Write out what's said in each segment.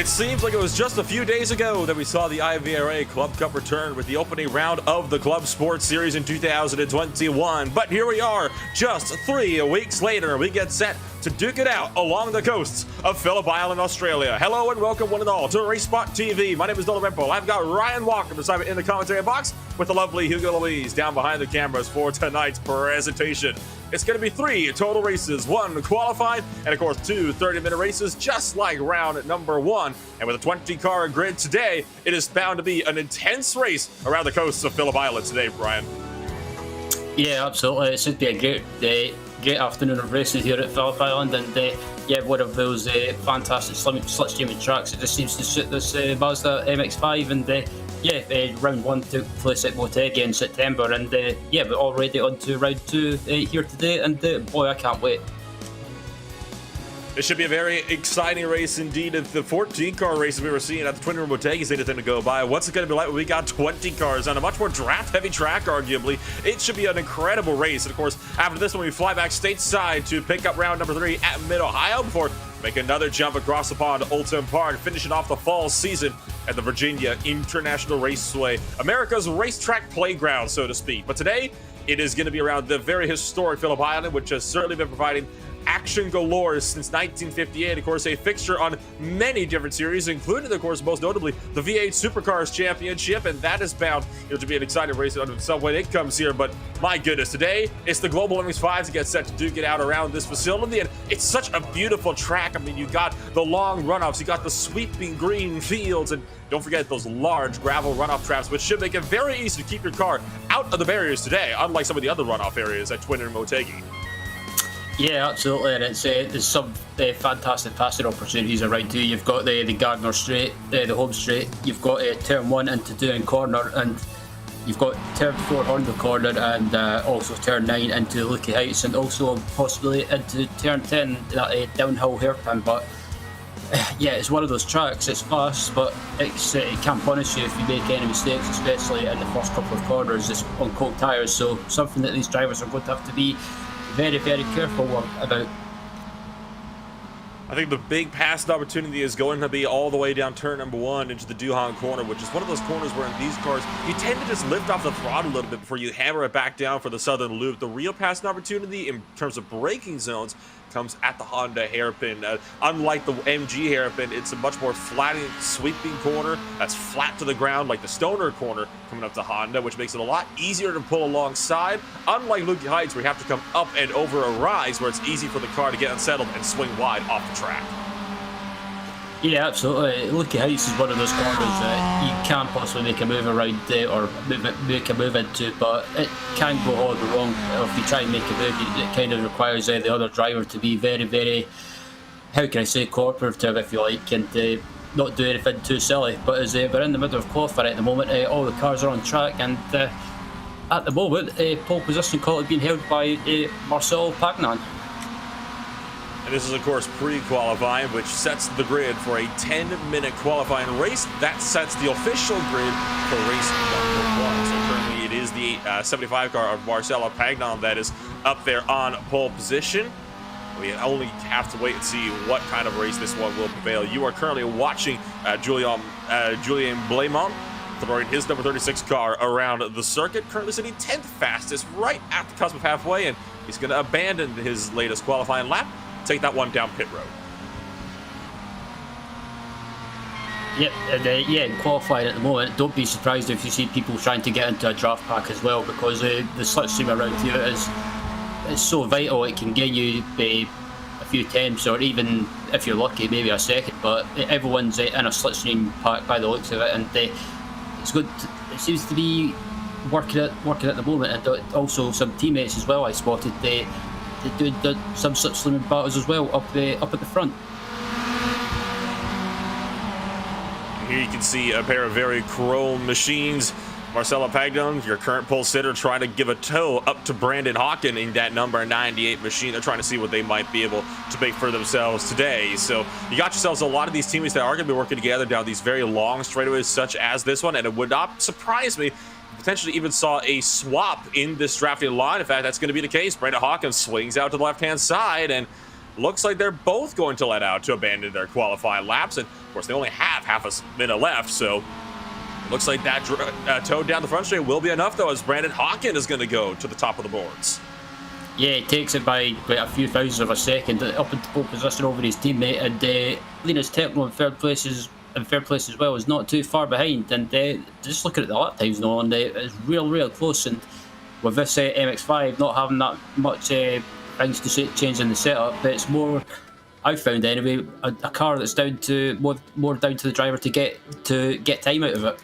It seems like it was just a few days ago that we saw the IVRA Club Cup return with the opening round of the Club Sports Series in 2021. But here we are, just 3 weeks later, we get set to duke it out along the coasts of Phillip Island, Australia. Hello and welcome one and all to RaceSpotTV. My name is Dylan Rempel. I've got Ryan Walker beside me in the commentary box with the lovely Hugo Louise down behind the cameras for tonight's presentation. It's going to be 3 total races, 1 qualified, and of course 2 30-minute races, just like round number 1. And with a 20-car grid today, it is bound to be an intense race around the coasts of Phillip Island today, Brian. Yeah, absolutely. It should be a great afternoon of racing here at Phillip Island, and yeah, one of those fantastic slipstreaming tracks. It just seems to suit this Mazda MX-5, and yeah, round 1 took place at Motegi in September, and yeah, we're already on to round 2 here today, and boy, I can't wait. It should be a very exciting race indeed. If the 14-car races we were seeing at the Twin Room Motegi's anything to go by, what's it going to be like when we got 20 cars on a much more draft-heavy track, arguably? It should be an incredible race. And of course, after this one, we fly back stateside to pick up round number 3 at Mid-Ohio before make another jump across the pond to Oulton Park, finishing off the fall season at the Virginia International Raceway, America's racetrack playground, so to speak. But today, it is going to be around the very historic Phillip Island, which has certainly been providing action galore since 1958. Of course, a fixture on many different series, including, of course, most notably the V8 Supercars Championship, and that is bound to be an exciting race on some way it comes here. But my goodness, today it's the Global MX-5 to get set to duke it out around this facility, and it's such a beautiful track. I mean, you got the long runoffs, you got the sweeping green fields, and don't forget those large gravel runoff traps, which should make it very easy to keep your car out of the barriers today, unlike some of the other runoff areas at Twin and Motegi. Yeah, absolutely, and there's some fantastic passing opportunities around too. You've got the Gardner Straight, the home straight. You've got turn 1 into Doing Corner, and you've got turn 4 Honda Corner, and also turn 9 into Lucky Heights, and also possibly into turn 10, that downhill hairpin. But yeah, it's one of those tracks. It's fast, but it can punish you if you make any mistakes, especially in the first couple of corners. It's on cold tyres, so something that these drivers are going to have to be very, very careful about. I think the big passing opportunity is going to be all the way down turn number 1 into the Duhan corner, which is one of those corners where in these cars, you tend to just lift off the throttle a little bit before you hammer it back down for the southern loop. The real passing opportunity in terms of braking zones comes at the Honda hairpin. Unlike the MG hairpin, it's a much more flat, sweeping corner that's flat to the ground, like the Stoner corner coming up to Honda, which makes it a lot easier to pull alongside. Unlike Lucky Heights, where you have to come up and over a rise, where it's easy for the car to get unsettled and swing wide off the track. Yeah, absolutely. Lucky Heights is one of those corners that you can't possibly make a move around or make a move into, but it can go horribly wrong. If you try and make a move, it kind of requires the other driver to be very, very, how can I say, cooperative, if you like, and not do anything too silly. But as we're in the middle of qualifying at the moment, all the cars are on track, and at the moment, pole position call is being held by Marcel Pagnan. And this is, of course, pre-qualifying, which sets the grid for a 10-minute qualifying race. That sets the official grid for race number 1. So currently it is the 75 car of Marcelo Pagnan that is up there on pole position. We only have to wait and see what kind of race this one will prevail. You are currently watching Julien Blamont throwing his number 36 car around the circuit, currently sitting 10th fastest, right at the cusp of halfway, and he's going to abandon his latest qualifying lap, take that one down pit road. Yep, and yeah, qualifying at the moment, don't be surprised if you see people trying to get into a draft pack as well, because the slipstream around here is so vital. It can gain you a few tenths, or even, if you're lucky, maybe a second, but everyone's in a slipstream pack by the looks of it, and it's good. It seems to be working at the moment, and also some teammates as well I spotted. They doing some slipstream battles as well up at the front. Here you can see a pair of very chrome machines. Marcelo Pagnan, your current pole sitter, trying to give a tow up to Brandon Hawken in that number 98 machine. They're trying to see what they might be able to make for themselves today. So you got yourselves a lot of these teammates that are going to be working together down these very long straightaways such as this one, and it would not surprise me potentially even saw a swap in this drafting line. In fact, that's going to be the case. Brandon Hawkins swings out to the left-hand side, and looks like they're both going to let out to abandon their qualifying laps. And of course, they only have half a minute left, so looks like that tow down the front straight will be enough, though, as Brandon Hawken is going to go to the top of the boards. Yeah, he takes it by a few thousandths of a second up into pole position over his teammate, and Linus Techno in third place as well is not too far behind. And just looking at the lap times now, and it's real close. And with this MX-5 not having that much things to change in the setup, it's more, I've found anyway, a car that's down to more down to the driver to get time out of it.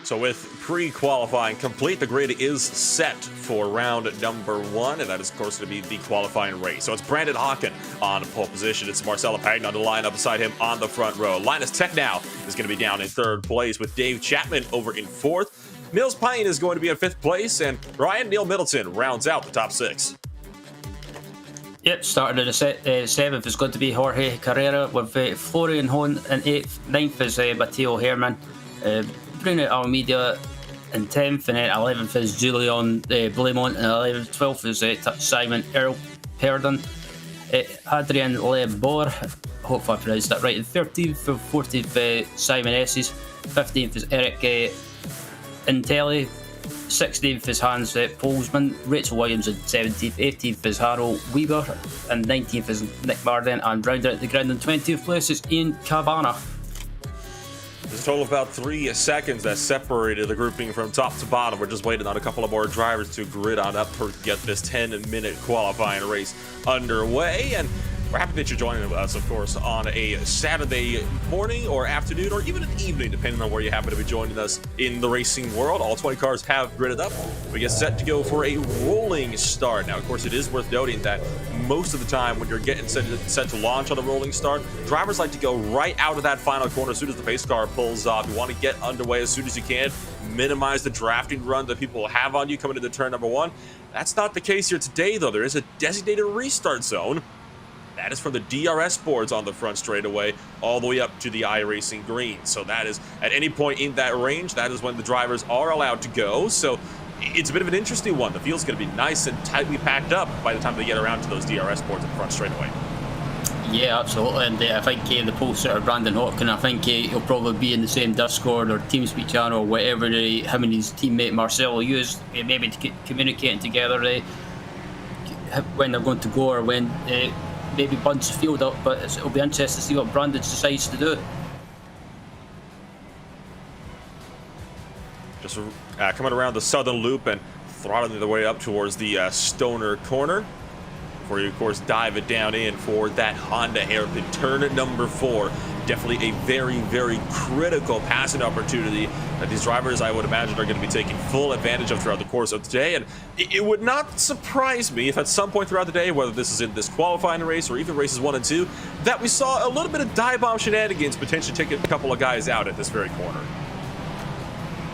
So with pre-qualifying complete, the grid is set for round number 1, and that is, of course, going to be the qualifying race. So it's Brandon Hawken on pole position. It's Marcelo Pagnon on the line up beside him on the front row. Linus Tech now is going to be down in 3rd place, with Dave Chapman over in 4th. Nils Payne is going to be in 5th place, and Ryan Neil Middleton rounds out the top 6. Yep, starting at the 7th is going to be Jorge Carrera, with Florian Hohn in 8th. 9th is Matteo Herman. Bruno Almeida in 10th, and then 11th is Julian Blemont, and 11th, 12th is Simon Earl Perdon. Adrian Lebor, hopefully I pronounced that right, in 13th, 14th Simon Esses, 15th is Eric Intelli, 16th is Hans Polsman, Rachel Williams in 17th, 18th is Harold Weber, and 19th is Nick Barden, and rounding out the ground in 20th place is Ian Cabana. There's a total of about 3 seconds that separated the grouping from top to bottom. We're just waiting on a couple of more drivers to grid on up to get this 10-minute qualifying race underway. And we're happy that you're joining us, of course, on a Saturday morning or afternoon or even an evening, depending on where you happen to be joining us in the racing world. All 20 cars have gridded up. We get set to go for a rolling start. Now, of course, it is worth noting that most of the time when you're getting set to launch on a rolling start, drivers like to go right out of that final corner as soon as the pace car pulls off. You want to get underway as soon as you can, minimize the drafting run that people will have on you coming into turn number 1. That's not the case here today, though. There is a designated restart zone. That is from the DRS boards on the front straightaway all the way up to the iRacing green. So that is at any point in that range, that is when the drivers are allowed to go. So it's a bit of an interesting one. The field's going to be nice and tightly packed up by the time they get around to those DRS boards in the front straightaway. Yeah, absolutely. And I think the pole sitter Brandon Hawken, I think he'll probably be in the same Discord or TeamSpeak channel or whatever him and his teammate Marcelo use, maybe to communicating together when they're going to go or when maybe bunch the field up. But it'll be interesting to see what Brandon decides to do. Just coming around the southern loop and throttling their way up towards the Stoner corner. Before you, of course, dive it down in for that Honda hairpin. Turn number 4. Definitely a very critical passing opportunity that these drivers, I would imagine, are going to be taking full advantage of throughout the course of the day. And it would not surprise me if at some point throughout the day, whether this is in this qualifying race or even races 1 and 2, that we saw a little bit of dive bomb shenanigans potentially taking a couple of guys out at this very corner.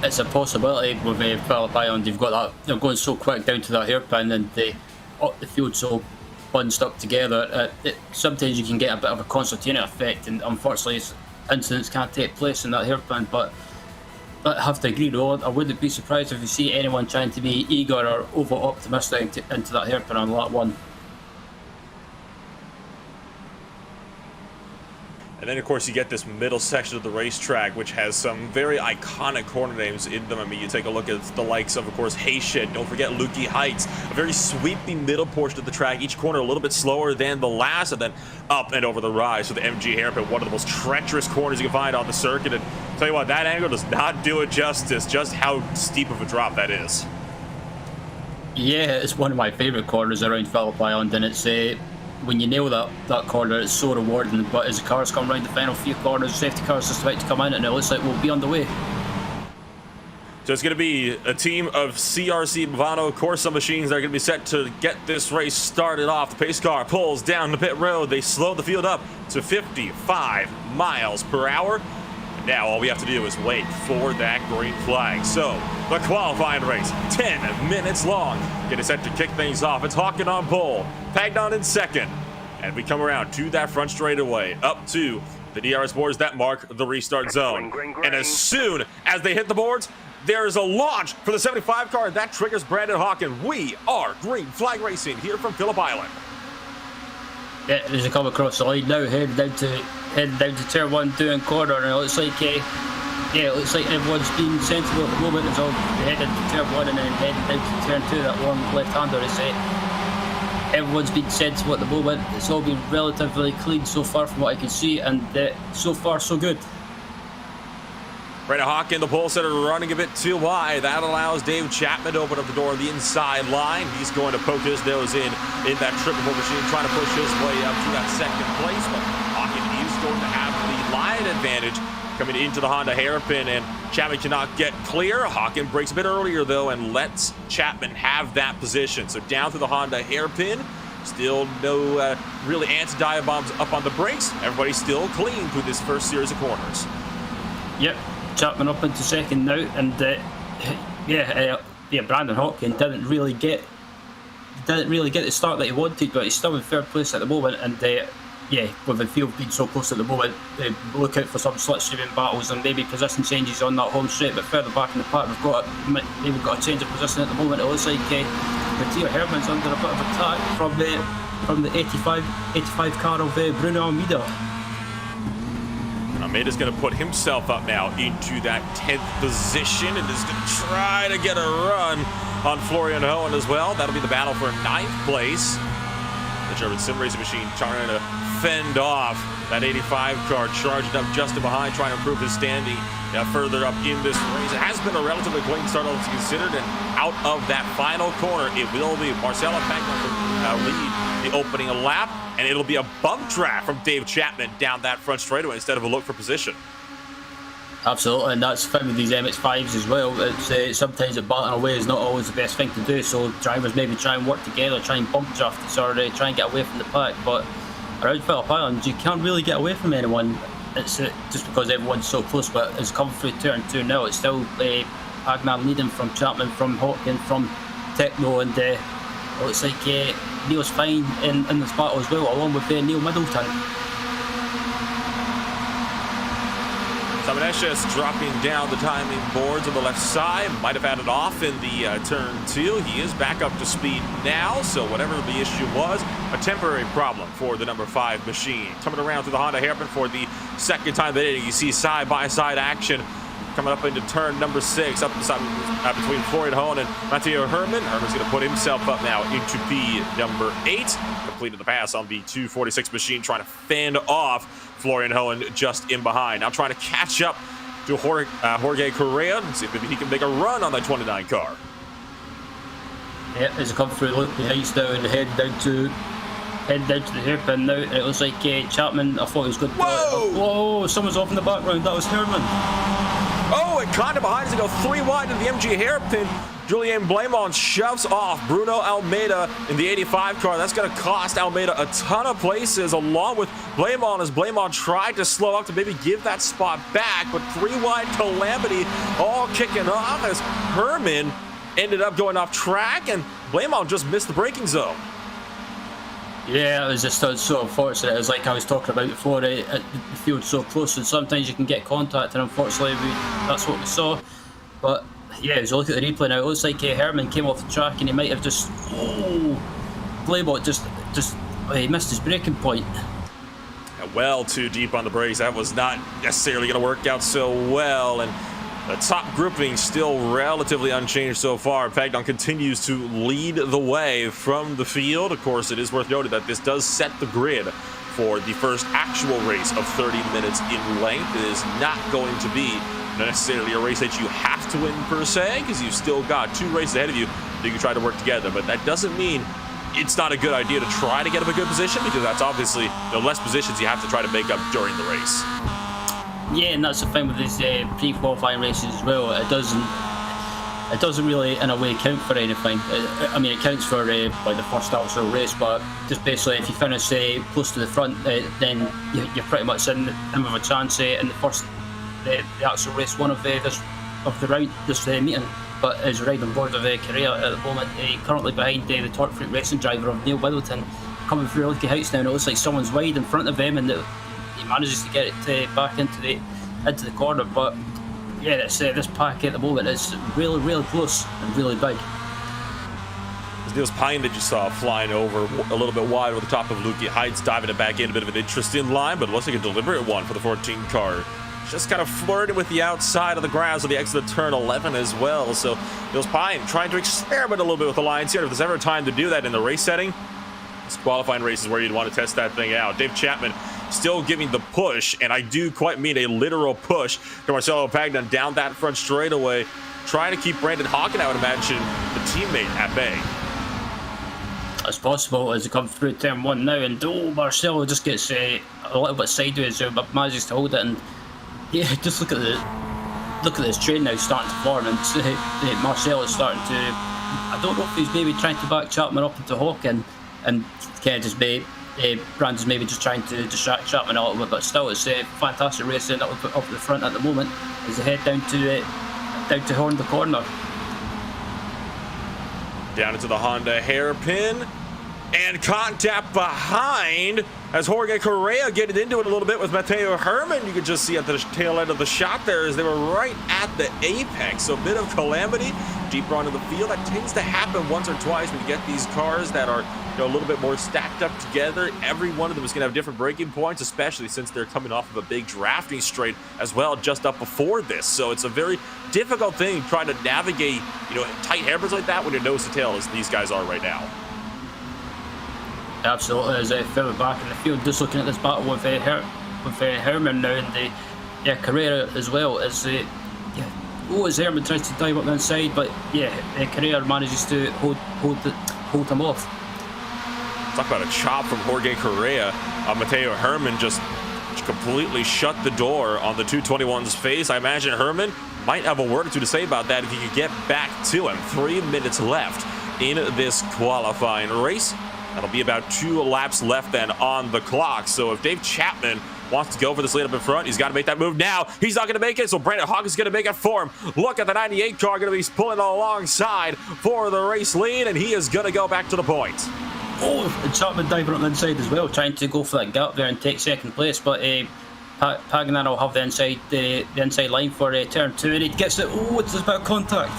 It's a possibility with Phillip Island. You've got that, they're going so quick down to that hairpin, and the field so bunched up together. Sometimes you can get a bit of a concertina effect, and unfortunately incidents can't take place in that hairpin. But I have to agree though, I wouldn't be surprised if you see anyone trying to be eager or over optimistic into that hairpin on lap 1. And then, of course, you get this middle section of the racetrack, which has some very iconic corner names in them. I mean, you take a look at the likes of course, Hayshed. Don't forget Lukey Heights. A very sweeping middle portion of the track. Each corner a little bit slower than the last, and then up and over the rise. So the MG hairpin, one of the most treacherous corners you can find on the circuit. And I'll tell you what, that angle does not do it justice, just how steep of a drop that is. Yeah, it's one of my favourite corners around Phillip Island, and it's when you nail that corner, it's so rewarding. But as the cars come around the final few corners, safety cars just about to come in, and it looks like we'll be on the way. So it's going to be a team of CRC Movano Corsa machines that are going to be set to get this race started off. The pace car pulls down the pit road. They slow the field up to 55 miles per hour. Now all we have to do is wait for that green flag. So the qualifying race, 10 minutes long, getting set to kick things off. It's Hawken on pole, Pagnon in second, and we come around to that front straightaway up to the DRS boards that mark the restart zone. And as soon as they hit the boards, there is a launch for the 75 car that triggers Brandon Hawken. We are green flag racing here from Phillip Island. Yeah, as you come across the line now, heading down to turn 1, doing corner, and it looks like it looks like everyone's being sensible at the moment. It's all heading to turn 1 and then heading down to turn 2. That long left-hander is everyone's been sensible at the moment. It's all been relatively clean so far from what I can see, and so far so good. Brandon Hawk in the pole setter running a bit too wide. That allows Dave Chapman to open up the door on the inside line. He's going to poke his nose in that triple machine, trying to push his way up to that second place. But Hawken is going to have the line advantage coming into the Honda hairpin, and Chapman cannot get clear. Hawken breaks a bit earlier, though, and lets Chapman have that position. So down to the Honda hairpin. Still no really anti-dive bombs up on the brakes. Everybody's still clean through this first series of corners. Yep. Chapman up into second now, and Brandon Hawken didn't really get the start that he wanted, but he's still in third place at the moment. And with the field being so close at the moment, look out for some slipstreaming battles and maybe position changes on that home straight. But further back in the pack, we've got a change of position at the moment. It looks like Mattia Herman's under a bit of attack from the 85 car of Bruno Almeida. Almeida's going to put himself up now into that 10th position and is going to try to get a run on Florian Hohen as well. That'll be the battle for 9th place. The German sim racing machine trying to fend off that 85 car, charged up just behind, trying to improve his standing further up in this race. It has been a relatively clean start, all things considered, and out of that final corner, it will be Marcelo Pagnon to lead the opening lap, and it'll be a bump draft from Dave Chapman down that front straightaway instead of a look for position. Absolutely, and that's the thing with these MX-5s as well. It's sometimes battling away is not always the best thing to do, so drivers maybe try and work together, try and bump draft each other, try and get away from the pack. But around Phillip Island, you can't really get away from anyone. It's just because everyone's so close. But as come through turn 2 now, it's still Pagnon leading from Chapman, from Hawken, from Techno, and it looks like Neil's fine in this battle as well, along with Neil Middleton. Samaneshis dropping down the timing boards on the left side. Might have had it off in the turn 2. He is back up to speed now, so whatever the issue was, a temporary problem for the number 5 machine. Coming around to the Honda hairpin for the second time today. You see side-by-side action coming up into turn number 6, up between Florian Hohen and Matteo Herman. Herman's going to put himself up now into P number 8. Completed the pass on the 246 machine, trying to fend off Florian Hohen just in behind. Now trying to catch up to Jorge Correa and see if maybe he can make a run on that 29 car. Yeah, as it comes through, look behind now and head down to the hairpin now. It looks like Chapman, I thought he was good. Whoa! Someone's off in the background. That was Herman. Oh, and kind of behind as they go 3 wide in the MG hairpin. Julien Blamont shoves off Bruno Almeida in the 85 car. That's going to cost Almeida a ton of places, along with Blamont, as Blamont tried to slow up to maybe give that spot back. But 3 wide calamity all kicking off as Herman ended up going off track, and Blamont just missed the braking zone. Yeah, it was just so unfortunate. It was like I was talking about before, the field's so close, and sometimes you can get contact, and unfortunately that's what we saw. But yeah, as you look at the replay now, it looks like Herman came off the track and he might have just Blamont he missed his braking point. Well, too deep on the brakes. That was not necessarily going to work out so well, and the top grouping still relatively unchanged so far. Pagnon continues to lead the way from the field. Of course, it is worth noting that this does set the grid for the first actual race of 30 minutes in length. It is not going to be necessarily a race that you have to win per se, because you've still got 2 races ahead of you that you can try to work together. But that doesn't mean it's not a good idea to try to get up a good position, because that's obviously the less positions you have to try to make up during the race. Yeah, and that's the thing with these pre-qualifying races as well. It doesn't really in a way count for anything. I mean, it counts for like the first actual race, but just basically if you finish close to the front, then you're pretty much in with a chance in the first the actual race 1 of this meeting. But as we ride on board of Correa at the moment, currently behind the Torque Freak racing driver of Neil Middleton, coming through Lucky Heights now, and it looks like someone's wide in front of him, and he manages to get it back into the corner. But yeah, this pack at the moment is really, really close and really big. Niels Pine that you saw flying over a little bit wide over the top of Lukey Heights, diving it back in, a bit of an interesting line, but it looks like a deliberate one for the 14 car. Just kind of flirting with the outside of the grass of the exit of turn 11 as well. So Niels Pine trying to experiment a little bit with the lines here. If there's ever a time to do that in the race setting, this qualifying race is where you'd want to test that thing out. Dave Chapman still giving the push, and I do quite mean a literal push to Marcelo Pagnan down that front straightaway, trying to keep Brandon Hawken, I would imagine, the teammate, at bay. As possible as they come through turn 1 now, and Marcelo just gets a little bit sideways there, but manages to hold it. And yeah, just look at this train now starting to form, and Marcelo is starting to. I don't know if he's maybe trying to back Chapman up into Hawken, and kind of just Brandon's maybe just trying to distract Chapman a little bit, but still it's a fantastic racing up the front at the moment as they head down to Horn the corner. Down into the Honda hairpin, and contact behind as Jorge Correa getting into it a little bit with Mateo Herman. You could just see at the tail end of the shot there as they were right at the apex. So a bit of calamity deeper onto the field. That tends to happen once or twice when you get these cars that are a little bit more stacked up together. Every one of them is going to have different braking points, especially since they're coming off of a big drafting straight as well just up before this. So it's a very difficult thing trying to navigate, tight hairpins like that when you're nose to tail as these guys are right now. Absolutely, as Phillip back in the field, just looking at this battle with Herman now, and Carrera as well. As Herman tries to dive up the inside, but Carrera manages to hold him off. Talk about a chop from Jorge Correa. Mateo Herman just completely shut the door on the 221's face. I imagine Herman might have a word or two to say about that if he could get back to him. 3 minutes left in this qualifying race. That'll be about 2 laps left then on the clock. So if Dave Chapman wants to go for this lead up in front, he's got to make that move now. He's not going to make it, so Brandon Hawken's going to make it for him. Look at the 98 car going to be pulling alongside for the race lead, and he is going to go back to the point. And Chapman diving up the inside as well, trying to go for that gap there and take second place, but Pagnan will have the inside line for turn 2, and he gets it. It's just about contact.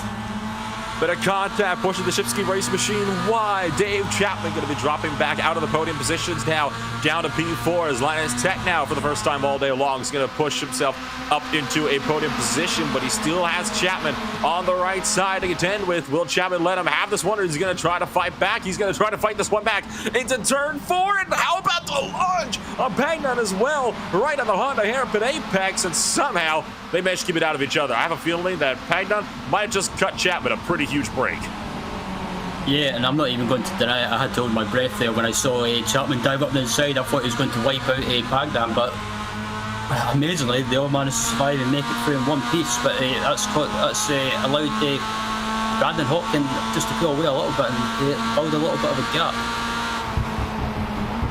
Bit of contact, pushing the Shipski race machine wide. Dave Chapman going to be dropping back out of the podium positions now, down to P4 as Linus Tech now for the first time all day long is going to push himself up into a podium position, but he still has Chapman on the right side to contend with. Will Chapman let him have this one, or is he going to try to fight back? He's going to try to fight this one back into turn 4, and how about the lunge on Pagnan as well, right on the Honda hairpin apex, and somehow they managed to keep it out of each other. I have a feeling that Pagnan might just cut Chapman a pretty huge break. Yeah, and I'm not even going to deny it. I had to hold my breath there when I saw Chapman dive up the inside. I thought he was going to wipe out Pagnan, but amazingly they all managed to survive and make it through in one piece. But that's allowed Brandon Hawken just to pull away a little bit and build a little bit of a gap.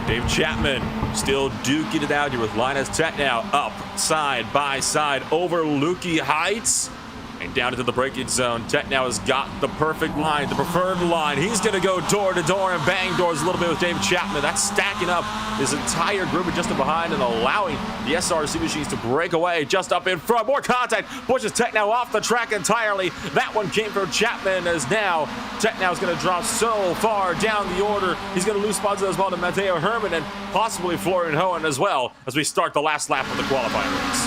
Dave Chapman still duking it out here with Linus Tech now up side by side over Lukey Heights and down into the braking zone. Tech now has got the perfect line, the preferred line. He's going to go door to door and bang doors a little bit with Dave Chapman. That's stacking up his entire group just in behind and allowing the SRC machines to break away just up in front. More contact, pushes Tech now off the track entirely. That one came from Chapman as now Tech now is going to drop so far down the order. He's going to lose spots as well to Mateo Herman and possibly Florian Hohen as well as we start the last lap of the qualifying race.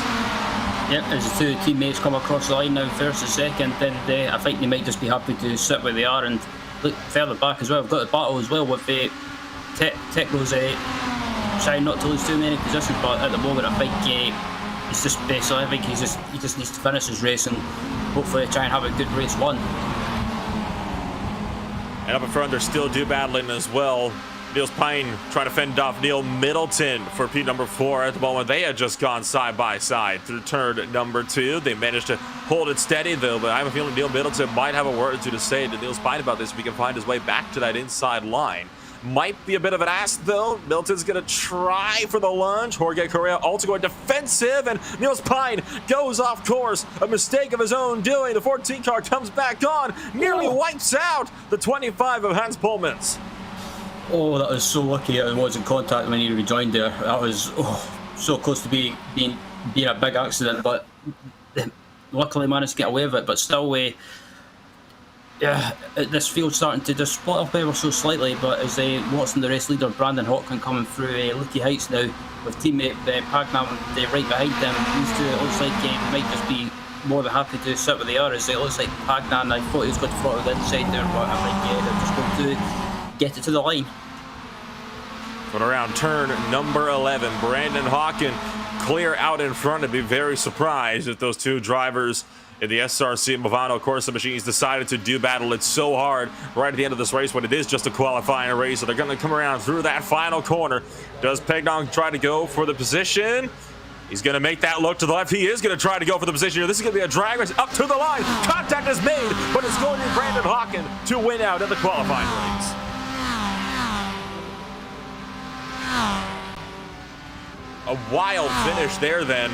Yep, as the 2 teammates come across the line now, first and second, then I think they might just be happy to sit where they are and look further back as well. We've got the battle as well with Tecno's trying not to lose too many positions, but at the moment I think it's just basically, I think he just needs to finish his race and hopefully try and have a good race one. And up in front, they're still battling as well. Niels Pine trying to fend off Neil Middleton for P number 4 at the moment. They had just gone side by side through turn number 2. They managed to hold it steady though, but I have a feeling Neil Middleton might have a word or two to say to Niels Pine about this if he can find his way back to that inside line. Might be a bit of an ask though. Middleton's going to try for the lunge. Jorge Correa also going defensive, and Niels Pine goes off course. A mistake of his own doing. The 14 car comes back on, nearly wipes out the 25 of Hans Pullmans. Oh, that was so lucky it wasn't contact when he rejoined there. That was so close to being a big accident, but luckily managed to get away with it. But still, Yeah, this field's starting to just split up ever so slightly, but as watching the race leader Brandon Hawkin coming through Leaky Heights now with teammate Pagnam right behind them, these two, it looks like might just be more than happy to sit where they are. As it looks like Pagnam, I thought he was going to throttle the inside there, but I'm like, yeah, they're just going to get it to the line. But around turn number 11, Brandon Hawkin clear out in front. I'd be very surprised if those two drivers in the SRC Movano Corsa machines decided to do battle. It's so hard right at the end of this race when it is just a qualifying race. So they're going to come around through that final corner. Does Pegdong try to go for the position? He's going to make that look to the left. He is going to try to go for the position here. This is going to be a drag race up to the line. Contact is made, but it's going to be Brandon Hawkin to win out in the qualifying race. A wild finish there then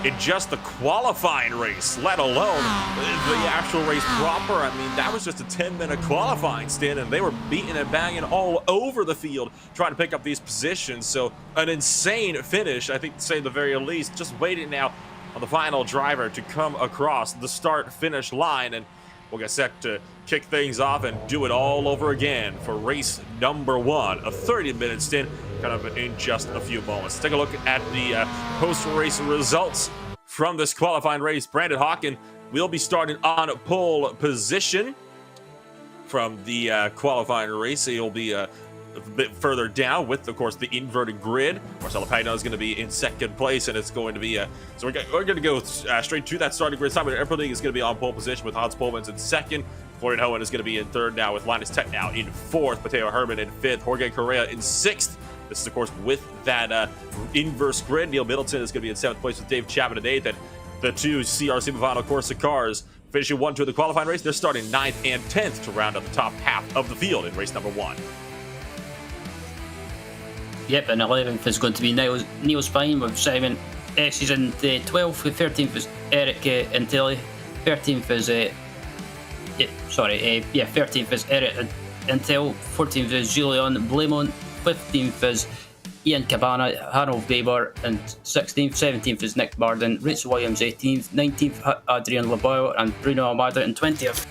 in just the qualifying race, let alone the actual race proper. I mean, that was just a 10-minute qualifying stint, and they were beating and banging all over the field trying to pick up these positions. So an insane finish, I think, to say the very least. Just waiting now on the final driver to come across the start-finish line, and we'll get set to kick things off and do it all over again for race number 1, a 30-minute stint kind of in just a few moments. Take a look at the post-race results from this qualifying race. Brandon Hawkin will be starting on pole position from the qualifying race. He'll be a bit further down with, of course, the inverted grid. Marcelo Pagno is going to be in second place, and it's going to be so we're going to go straight to that starting grid. Simon Erpelding is going to be on pole position with Hans Polmans in second. Florian Hohen is going to be in third now with Linus Tech now in fourth. Mateo Herman in fifth. Jorge Correa in sixth. This is, of course, with that inverse grid. Neil Middleton is going to be in seventh place with Dave Chapman in eighth. And the two CRC Movano Corsa cars finishing 1-2 of the qualifying race. They're starting 9th and 10th to round up the top half of the field in race number 1. Yep, and 11th is going to be Neil Spine with Simon S. He's in 12th, 13th is Eric Intelli, 13th is 13th is Eric Intel, 14th is Julian Blamont, 15th is Ian Cabana, Harold Weber, and 16th, 17th is Nick Barden, Rachel Williams 18th, 19th Adrian Laboyle, and Bruno Almada in 20th.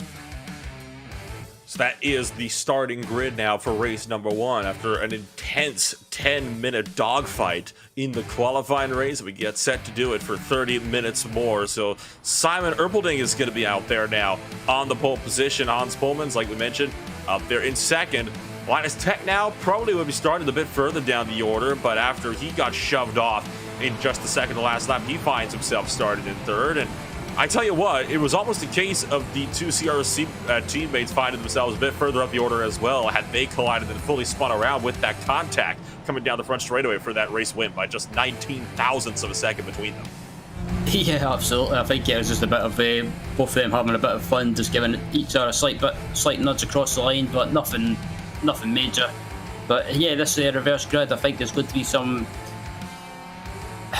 So that is the starting grid now for race number 1. After an intense 10-minute dogfight in the qualifying race, we get set to do it for 30 minutes more. So Simon Erpelding is going to be out there now on the pole position. Hans Polmans, like we mentioned, up there in second. Linus Tech now probably would be starting a bit further down the order, but after he got shoved off in just the second to last lap, he finds himself started in third. And I tell you what, it was almost a case of the two CRC teammates finding themselves a bit further up the order as well, had they collided and fully spun around with that contact coming down the front straightaway for that race win by just 19 thousandths of a second between them. Yeah, absolutely. I think it was just a bit of both of them having a bit of fun, just giving each other a slight nudge across the line, but nothing major. But yeah, this reverse grid, I think there's going to be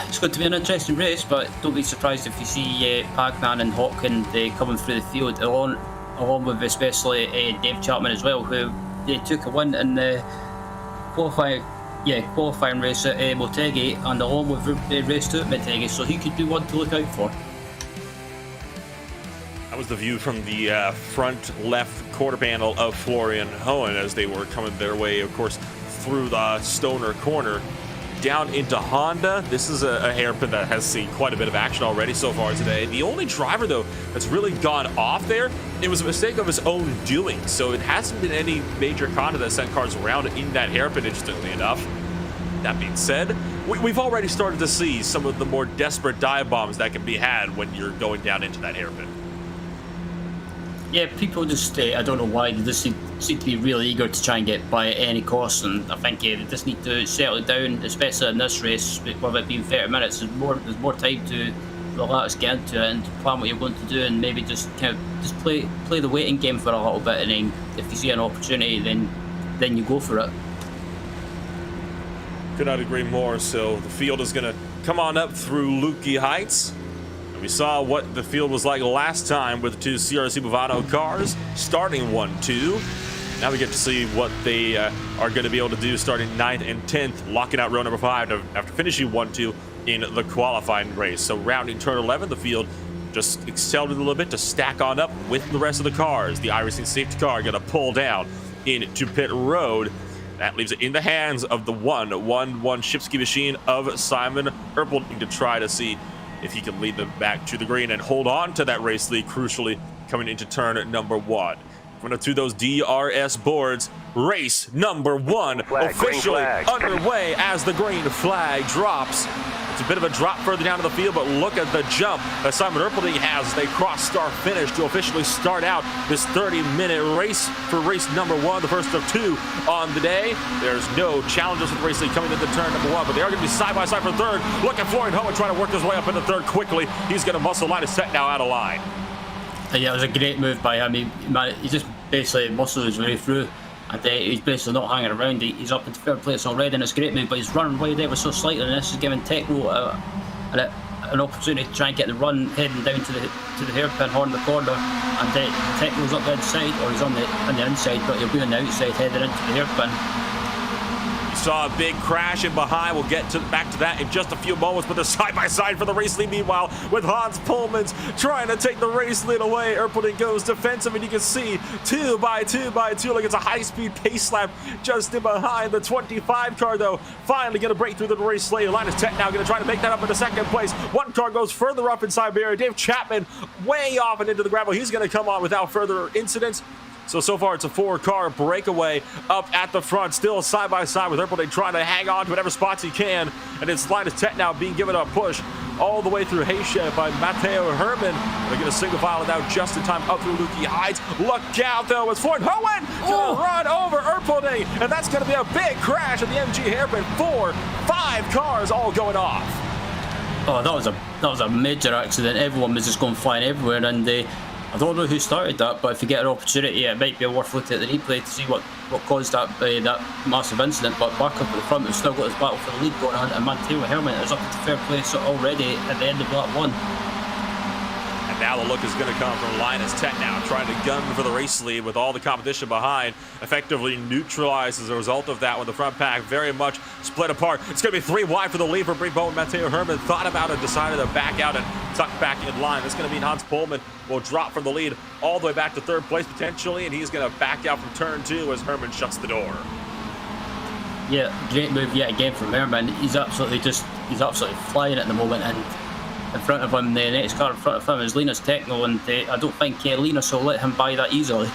it's going to be an interesting race, but don't be surprised if you see Pagnan and Hawkin coming through the field, along with especially Dave Chapman as well, who they took a win in the qualifying race at Motegi, and along with race 2 at Motegi, so he could be one to look out for. That was the view from the front left quarter panel of Florian Hohen as they were coming their way, of course, through the Stoner corner down into Honda. This is a hairpin that has seen quite a bit of action already so far today. The only driver, though, that's really gone off there, it was a mistake of his own doing. So it hasn't been any major contact that sent cars around in that hairpin, interestingly enough. That being said, we've already started to see some of the more desperate dive bombs that can be had when you're going down into that hairpin. Yeah, people just, I don't know why, they just seem to be really eager to try and get by at any cost, and I think they just need to settle it down, especially in this race, with it being 30 minutes, there's more time to relax, get into it, and plan what you're going to do, and maybe just kind of just play the waiting game for a little bit, and then if you see an opportunity, then you go for it. Could not agree more. So the field is going to come on up through Leaky Heights. We saw what the field was like last time with the two CRC Movano cars, starting 1-2. Now we get to see what they are going to be able to do starting 9th and 10th, locking out row number 5 after finishing 1-2 in the qualifying race. So rounding turn 11, the field just accelerated a little bit to stack on up with the rest of the cars. The iRacing safety car going to pull down into pit road. That leaves it in the hands of the 1-1-1 Shipsky machine of Simon Erpelding to try to see if he can lead them back to the green and hold on to that race lead, crucially coming into turn number 1. Going to those DRS boards, race number 1 officially underway as the green flag drops. It's a bit of a drop further down to the field, but look at the jump that Simon Erpelding has as they cross start finish to officially start out this 30-minute race for race number 1, the first of 2 on the day. There's no challenges with the race lead coming into turn number 1, but they are going to be side by side for third. Look at Florian Hohen trying to work his way up into third quickly. He's going to muscle line his set now out of line. Yeah, it was a great move by him. He just basically muscled his way through, and he's basically not hanging around. He's up into third place already, and it's a great move, but he's running wide ever so slightly, and this is giving Tekno an opportunity to try and get the run heading down to the hairpin horn the corner, and Tekno's up the inside, or he's on the inside, but he'll be on the outside heading into the hairpin. Saw a big crash in behind. We'll get back to that in just a few moments, but they're side by side for the race lead. Meanwhile, with Hans Pullmans trying to take the race lead away, Erpelding goes defensive, and you can see 2 by 2 by 2, like it's a high-speed pace lap just in behind. The 25 car, though, finally going to break through the race lead. Linus Tech now going to try to make that up into second place. One car goes further up in Siberia. Dave Chapman way off and into the gravel. He's going to come on without further incidents. So far it's a 4-car breakaway up at the front, still side by side with Erpelding trying to hang on to whatever spots he can, and it's Linus Tech now being given a push all the way through Hayshe by Matteo Herman. They're going to single file it now just in time up through Lukey Heights. Look out though, it's Florian Hohen going to run over Erpelding, and that's going to be a big crash at the MG hairpin. 4-5 cars all going off. Oh, that was a major accident. Everyone was just going flying everywhere, and I don't know who started that, but if you get an opportunity, it might be worth looking at the replay to see what caused that massive incident. But back up at the front, we've still got this battle for the lead going on, and Matteo Herman is up into third place already at the end of lap 1. And now the look is going to come from Linus Tech now, trying to gun for the race lead with all the competition behind, effectively neutralized as a result of that when the front pack very much split apart. It's going to be 3 wide for the lead for Brebo, and Matteo Herman thought about it, decided to back out and tuck back in line. That's going to mean Hans Pullman will drop from the lead all the way back to third place potentially, and he's going to back out from turn 2 as Herman shuts the door. Yeah, great move yet again from Herman. He's absolutely flying at the moment, and in front of him, the next car in front of him is Linus Techno, and I don't think Linus will let him by that easily.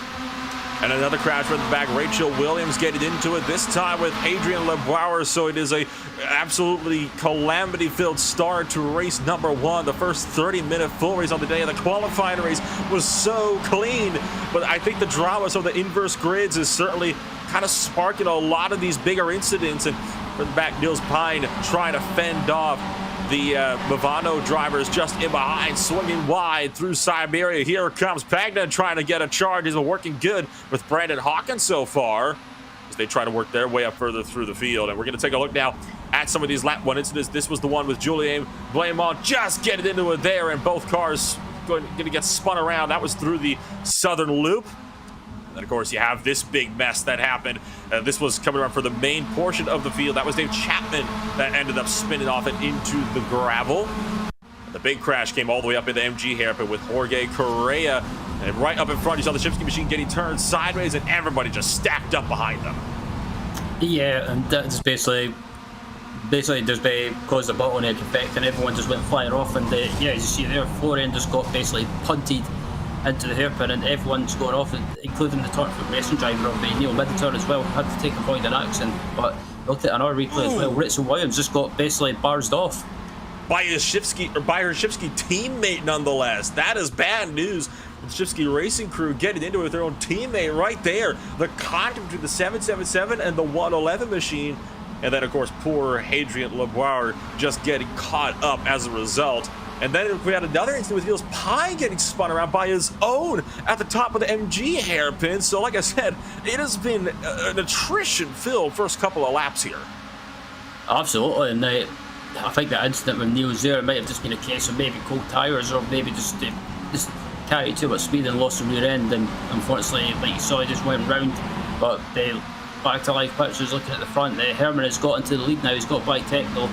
And another crash from the back. Rachel Williams getting into it, this time with Adrian LeBauer, so it is a absolutely calamity-filled start to race number 1. The first 30-minute full race on the day of the qualifying race was so clean, but I think the drama of the inverse grids is certainly kind of sparking a lot of these bigger incidents, and from the back, Niels Pine trying to fend off the Movano drivers just in behind, swinging wide through Siberia. Here comes Pagna trying to get a charge. He's been working good with Brandon Hawkins so far as they try to work their way up further through the field. And we're going to take a look now at some of these lap 1 incidents. This was the one with Julien Blamont just getting into it there, and both cars going to get spun around. That was through the southern loop. And of course, you have this big mess that happened. This was coming around for the main portion of the field. That was Dave Chapman that ended up spinning off and into the gravel. The big crash came all the way up in the MG hairpin with Jorge Correa. And right up in front, you saw the Shipsky machine getting turned sideways, and everybody just stacked up behind them. Yeah, and that's basically just caused a bottleneck effect, and everyone just went flying off. And yeah, as you see there, Florian just got basically punted into the hairpin, and everyone's going off, including the turn for racing driver of Neil Middleton as well, had to take avoid an accident. But looked at another replay as well. Rachel Williams just got basically barsed off by her Shipsky teammate, nonetheless. That is bad news. The Shipsky racing crew getting into it with their own teammate right there. The contact between the 777 and the 111 machine, and then of course poor Adrian LeBauer just getting caught up as a result. And then we had another incident with Niels Pine getting spun around by his own at the top of the MG hairpin. So like I said, it has been an attrition-filled first couple of laps here. Absolutely, and I think that incident with Niels there might have just been a case of maybe cold tyres, or maybe just carried too much speed and lost the rear end, and unfortunately, like you saw, he just went round. But back to live pictures looking at the front, Herman has got into the lead now. He's got by Techno,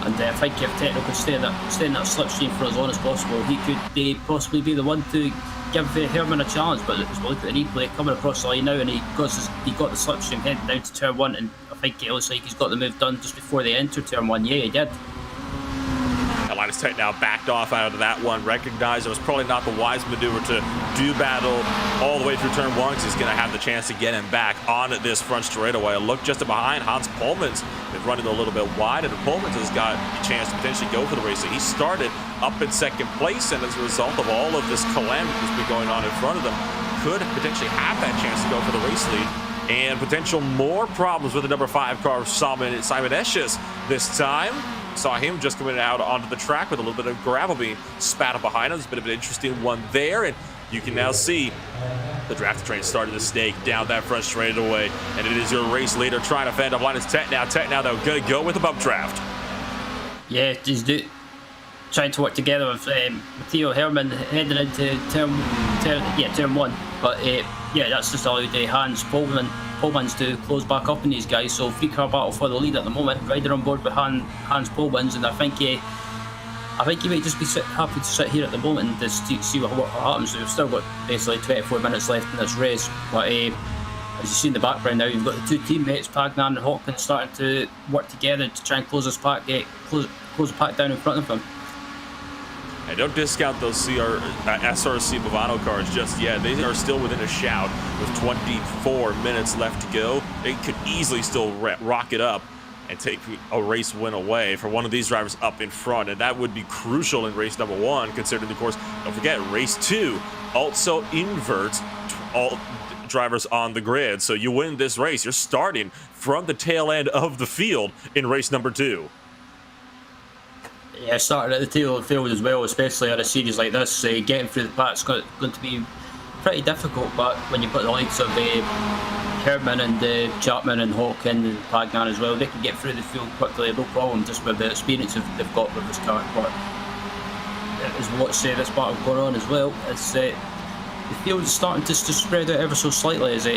And I think if Techno could stay in that slipstream for as long as possible, he could possibly be the one to give Herman a challenge. But as we look at the replay coming across the line now, and he got the slipstream heading down to turn 1, and I think it looks like he's got the move done just before they enter turn 1. Yeah, he did. Linus Tech now backed off out of that one, recognized it was probably not the wise maneuver to do battle all the way through turn 1, because he's going to have the chance to get him back on this front straightaway. Look just behind, Hans Pullmans is running a little bit wide, and Pullmans has got a chance to potentially go for the race. So he started up in second place, and as a result of all of this calamity that's been going on in front of them, could potentially have that chance to go for the race lead. And potential more problems with the number 5 car, Simon Esches this time. Saw him just coming out onto the track with a little bit of gravel being spat up behind him. It's a bit of an interesting one there, and you can now see the draft train starting to snake down that front straightaway, and it is your race leader trying to fend off Linus Tech now. They're going to go with the bump draft. Yeah, he's trying to work together with Theo Herman heading into turn 1. But yeah, that's just allowed Hans Pullmans to close back up on these guys. So 3-car battle for the lead at the moment. Ryder on board with Hans Pullmans, and I think he might just be happy to sit here at the moment and just see what happens. We've still got basically 24 minutes left in this race, but as you see in the background now, you've got the 2 teammates, Pagnan and Hawkins, starting to work together to try and close this pack, close the pack down in front of them. And don't discount those SRC Movano cars just yet. They are still within a shout with 24 minutes left to go. They could easily still rock it up and take a race win away for one of these drivers up in front. And that would be crucial in race number 1, considering, of course, don't forget, race 2 also inverts all drivers on the grid. So you win this race, you're starting from the tail end of the field in race number 2. Yeah, starting at the tail of the field as well, especially on a series like this. Getting through the pack's going to be pretty difficult, but when you've got the likes of Herman and Chapman and Hawkins and Pagnan as well, they can get through the field quickly, no problem, just with the experience they've got with this car. But as we watch this battle going on as well, it's, the field is starting to spread out ever so slightly, as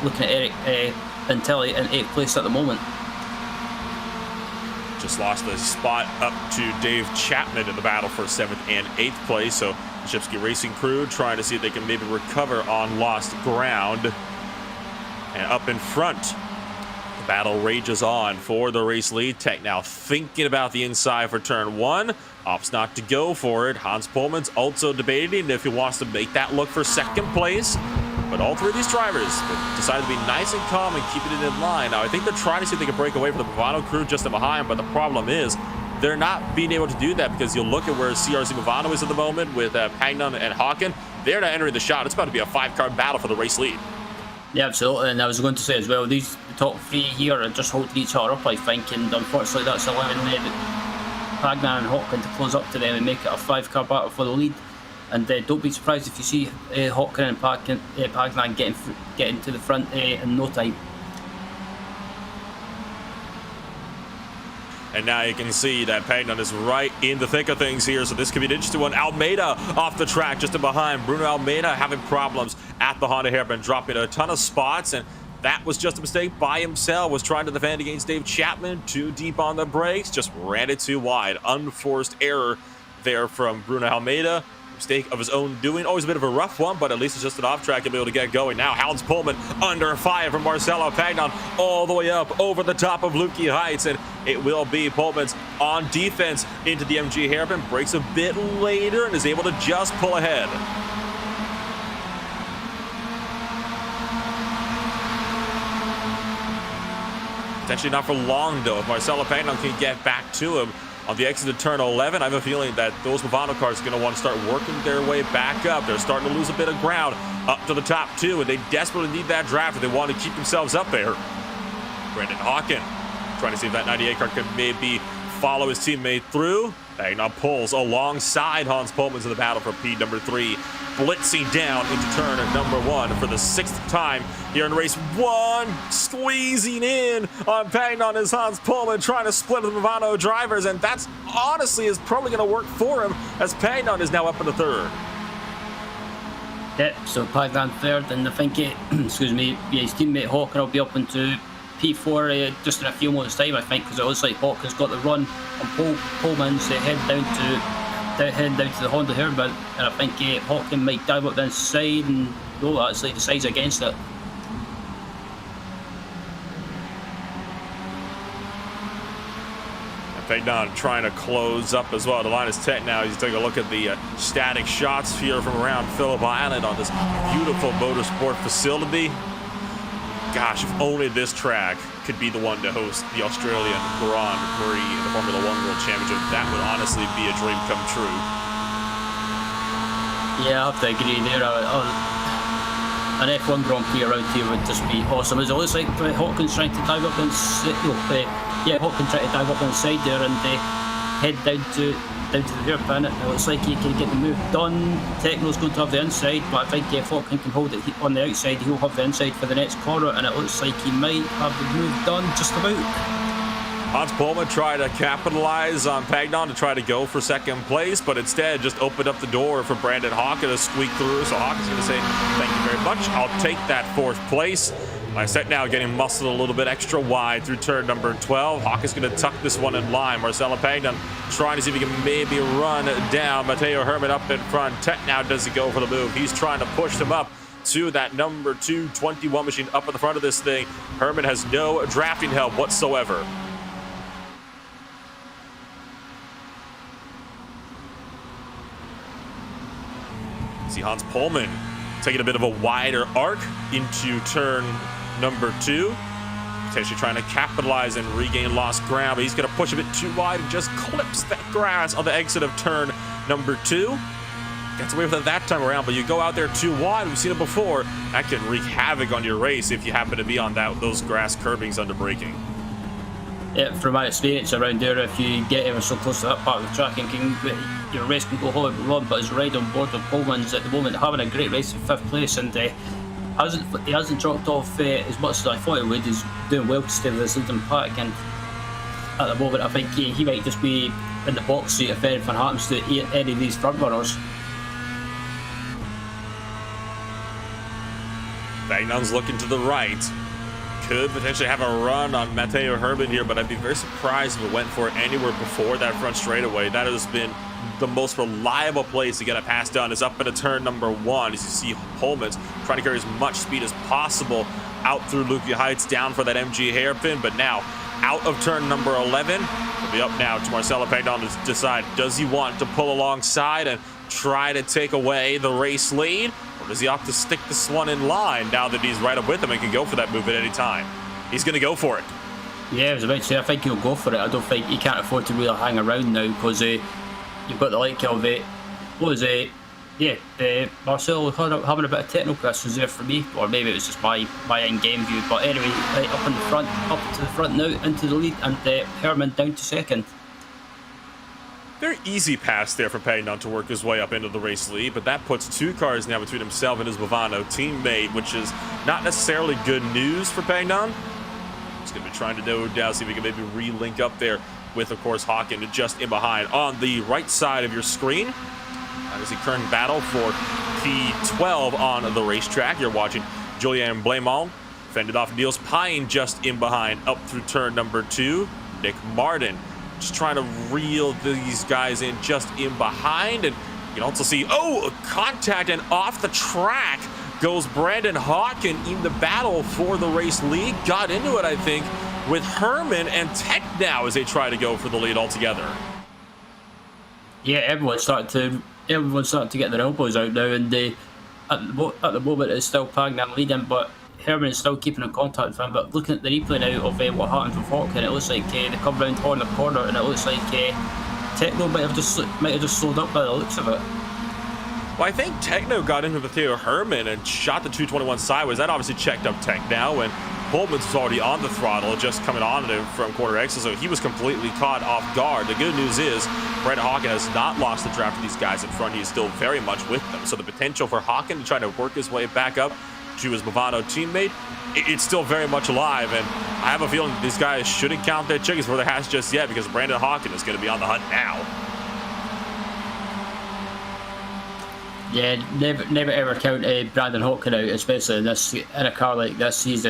looking at Eric Intelli in 8th place at the moment. Just lost the spot up to Dave Chapman in the battle for 7th and 8th place. So the Shipsky Racing crew trying to see if they can maybe recover on lost ground. And up in front, the battle rages on for the race lead. Tech now thinking about the inside for turn 1. Opts not to go for it. Hans Pullman's also debating if he wants to make that look for 2nd place. But all 3 of these drivers decided to be nice and calm and keeping it in line. Now, I think they're trying to see if they can break away from the Movano crew just behind, but the problem is they're not being able to do that, because you'll look at where CRC Movano is at the moment with Pagnan and Hawken. They're not entering the shot. It's about to be a 5-car battle for the race lead. Yeah, absolutely. And I was going to say as well, the top 3 here are just holding each other up, I think, and unfortunately that's allowing Pagnan and Hawken to close up to them and make it a 5-car battle for the lead. And don't be surprised if you see Hawken and Pagnan getting to the front in no time. And now you can see that Pagnan is right in the thick of things here, so this could be an interesting one. Almeida off the track just behind. Bruno Almeida having problems at the Honda hairpin, dropping a ton of spots, and that was just a mistake by himself. Was trying to defend against Dave Chapman, too deep on the brakes, just ran it too wide. Unforced error there from Bruno Almeida. Mistake of his own doing. Always a bit of a rough one, but at least it's just an off track. He'll be able to get going. Now Hans Pullman under fire from Marcelo Pagnan all the way up over the top of Lukey Heights, and it will be Pullman's on defense into the MG hairpin. Breaks a bit later and is able to just pull ahead. Potentially not for long though. If Marcelo Pagnan can get back to him on the exit of turn 11, I have a feeling that those Movano cars are going to want to start working their way back up. They're starting to lose a bit of ground up to the top 2, and they desperately need that draft if they want to keep themselves up there. Brendan Hawken trying to see if that 98 car can maybe follow his teammate through. Pagnan pulls alongside Hans Pullman's in the battle for P number 3, blitzing down into turn number 1 for the 6th time here in race 1, squeezing in on Pagnan as Hans Pullman trying to split the Movano drivers, and that's honestly is probably going to work for him as Pagnan is now up in the 3rd. Yeah, so Pagnan 3rd, and I think his teammate Hawken will be up into P4 just in a few moments' time, I think, because it looks like Hawkins got the run on Pullman's head down to the Honda Herman, and I think Hawkins might dive up the inside, and no, actually decides against it. Pagnon trying to close up as well. The line is Tech now. He's taking a look at the static shots here from around Phillip Island on this beautiful motorsport facility. Gosh, if only this track could be the one to host the Australian Grand Prix in the Formula One World Championship. That would honestly be a dream come true. Yeah, I have to agree there. An F1 Grand Prix around here would just be awesome. As it looks like Hawkins trying to dive up inside. Hawkins trying to dive up inside there and head down to the rear pin. It looks like he can get the move done. Techno's going to have the inside, but I think if Hawkins can hold it on the outside, he'll have the inside for the next corner, and it looks like he might have the move done just about. Hans Pullman tried to capitalize on Pagnon to try to go for second place, but instead just opened up the door for Brandon Hawkins to squeak through. So Hawkins going to say, thank you very much. I'll take that fourth place. My set now getting muscled a little bit extra wide through turn number 12. Hawkins going to tuck this one in line. Marcelo Pagnon trying to see if he can maybe run down Matteo Herman up in front. Tech now doesn't go for the move. He's trying to push him up to that number 221 machine up at the front of this thing. Herman has no drafting help whatsoever. See Hans Pullman taking a bit of a wider arc into turn number 2. Potentially trying to capitalize and regain lost ground, but he's going to push a bit too wide and just clips that grass on the exit of turn number 2. Gets away with it that time around, but you go out there too wide. We've seen it before. That can wreak havoc on your race if you happen to be on those grass curbings under braking. Yeah, from my experience around there, if you get ever so close to that part of the track, and your race can go horribly wrong. But his ride on board with Pullman's at the moment having a great race in 5th place, and he hasn't dropped off as much as I thought he would. He's doing well to stay with this Linden pack, and at the moment I think he might just be in the box seat if anything happens to any of these front runners. Magnon's looking to the right. Could potentially have a run on Matteo Herman here, but I'd be very surprised if it went for it anywhere before that front straightaway. That has been the most reliable place to get a pass done, is up into turn number 1. As you see, Pullman's trying to carry as much speed as possible out through Lukey Heights, down for that MG hairpin, but now out of turn number 11. It'll be up now to Marcelo Pagnon to decide, does he want to pull alongside and try to take away the race lead? Or does he opt to stick this one in line now that he's right up with him and can go for that move at any time? He's going to go for it. Yeah, I was about to say, I think he'll go for it. I don't think he can't afford to really hang around now, because you've got the like of Marcelo having a bit of technical questions there for me, or maybe it was just my in-game view. But anyway, up in the front, up to the front now, into the lead, and Herman down to second. Very easy pass there for Pagnon to work his way up into the race lead, but that puts 2 cars now between himself and his Bovano teammate, which is not necessarily good news for Pagnon. He's going to be trying to no doubt see if he can maybe re-link up there with, of course, Hawkins just in behind. On the right side of your screen, that is the current battle for P12 on the racetrack. You're watching Julien Blamont fended off Niels Pine just in behind up through turn number 2. Nick Martin just trying to reel these guys in just in behind. And you can also see, contact, and off the track goes Brandon Hawkins in the battle for the race lead. Got into it, I think, with Herman and Tech now as they try to go for the lead altogether. Yeah, everyone's starting to get their elbows out now, and at the moment it's still Pagnon leading, but Herman is still keeping in contact with him. But looking at the replay now of what happened with Hawkins, it looks like they come round on the corner, and it looks like Techno might have just slowed up by the looks of it. Well, I think Techno got into Matteo Herman and shot the 221 sideways. That obviously checked up Tech now, and Pullman's was already on the throttle, just coming on him from quarter exit, so he was completely caught off guard. The good news is Brandon Hawkins has not lost the draft to these guys in front. He is still very much with them, so the potential for Hawkins to try to work his way back up to his Bovano teammate, it's still very much alive, and I have a feeling these guys shouldn't count their chickens for the hatch just yet, because Brandon Hawkins is going to be on the hunt now. Yeah, never ever count Brandon Hawkin out, especially in a car like this. He's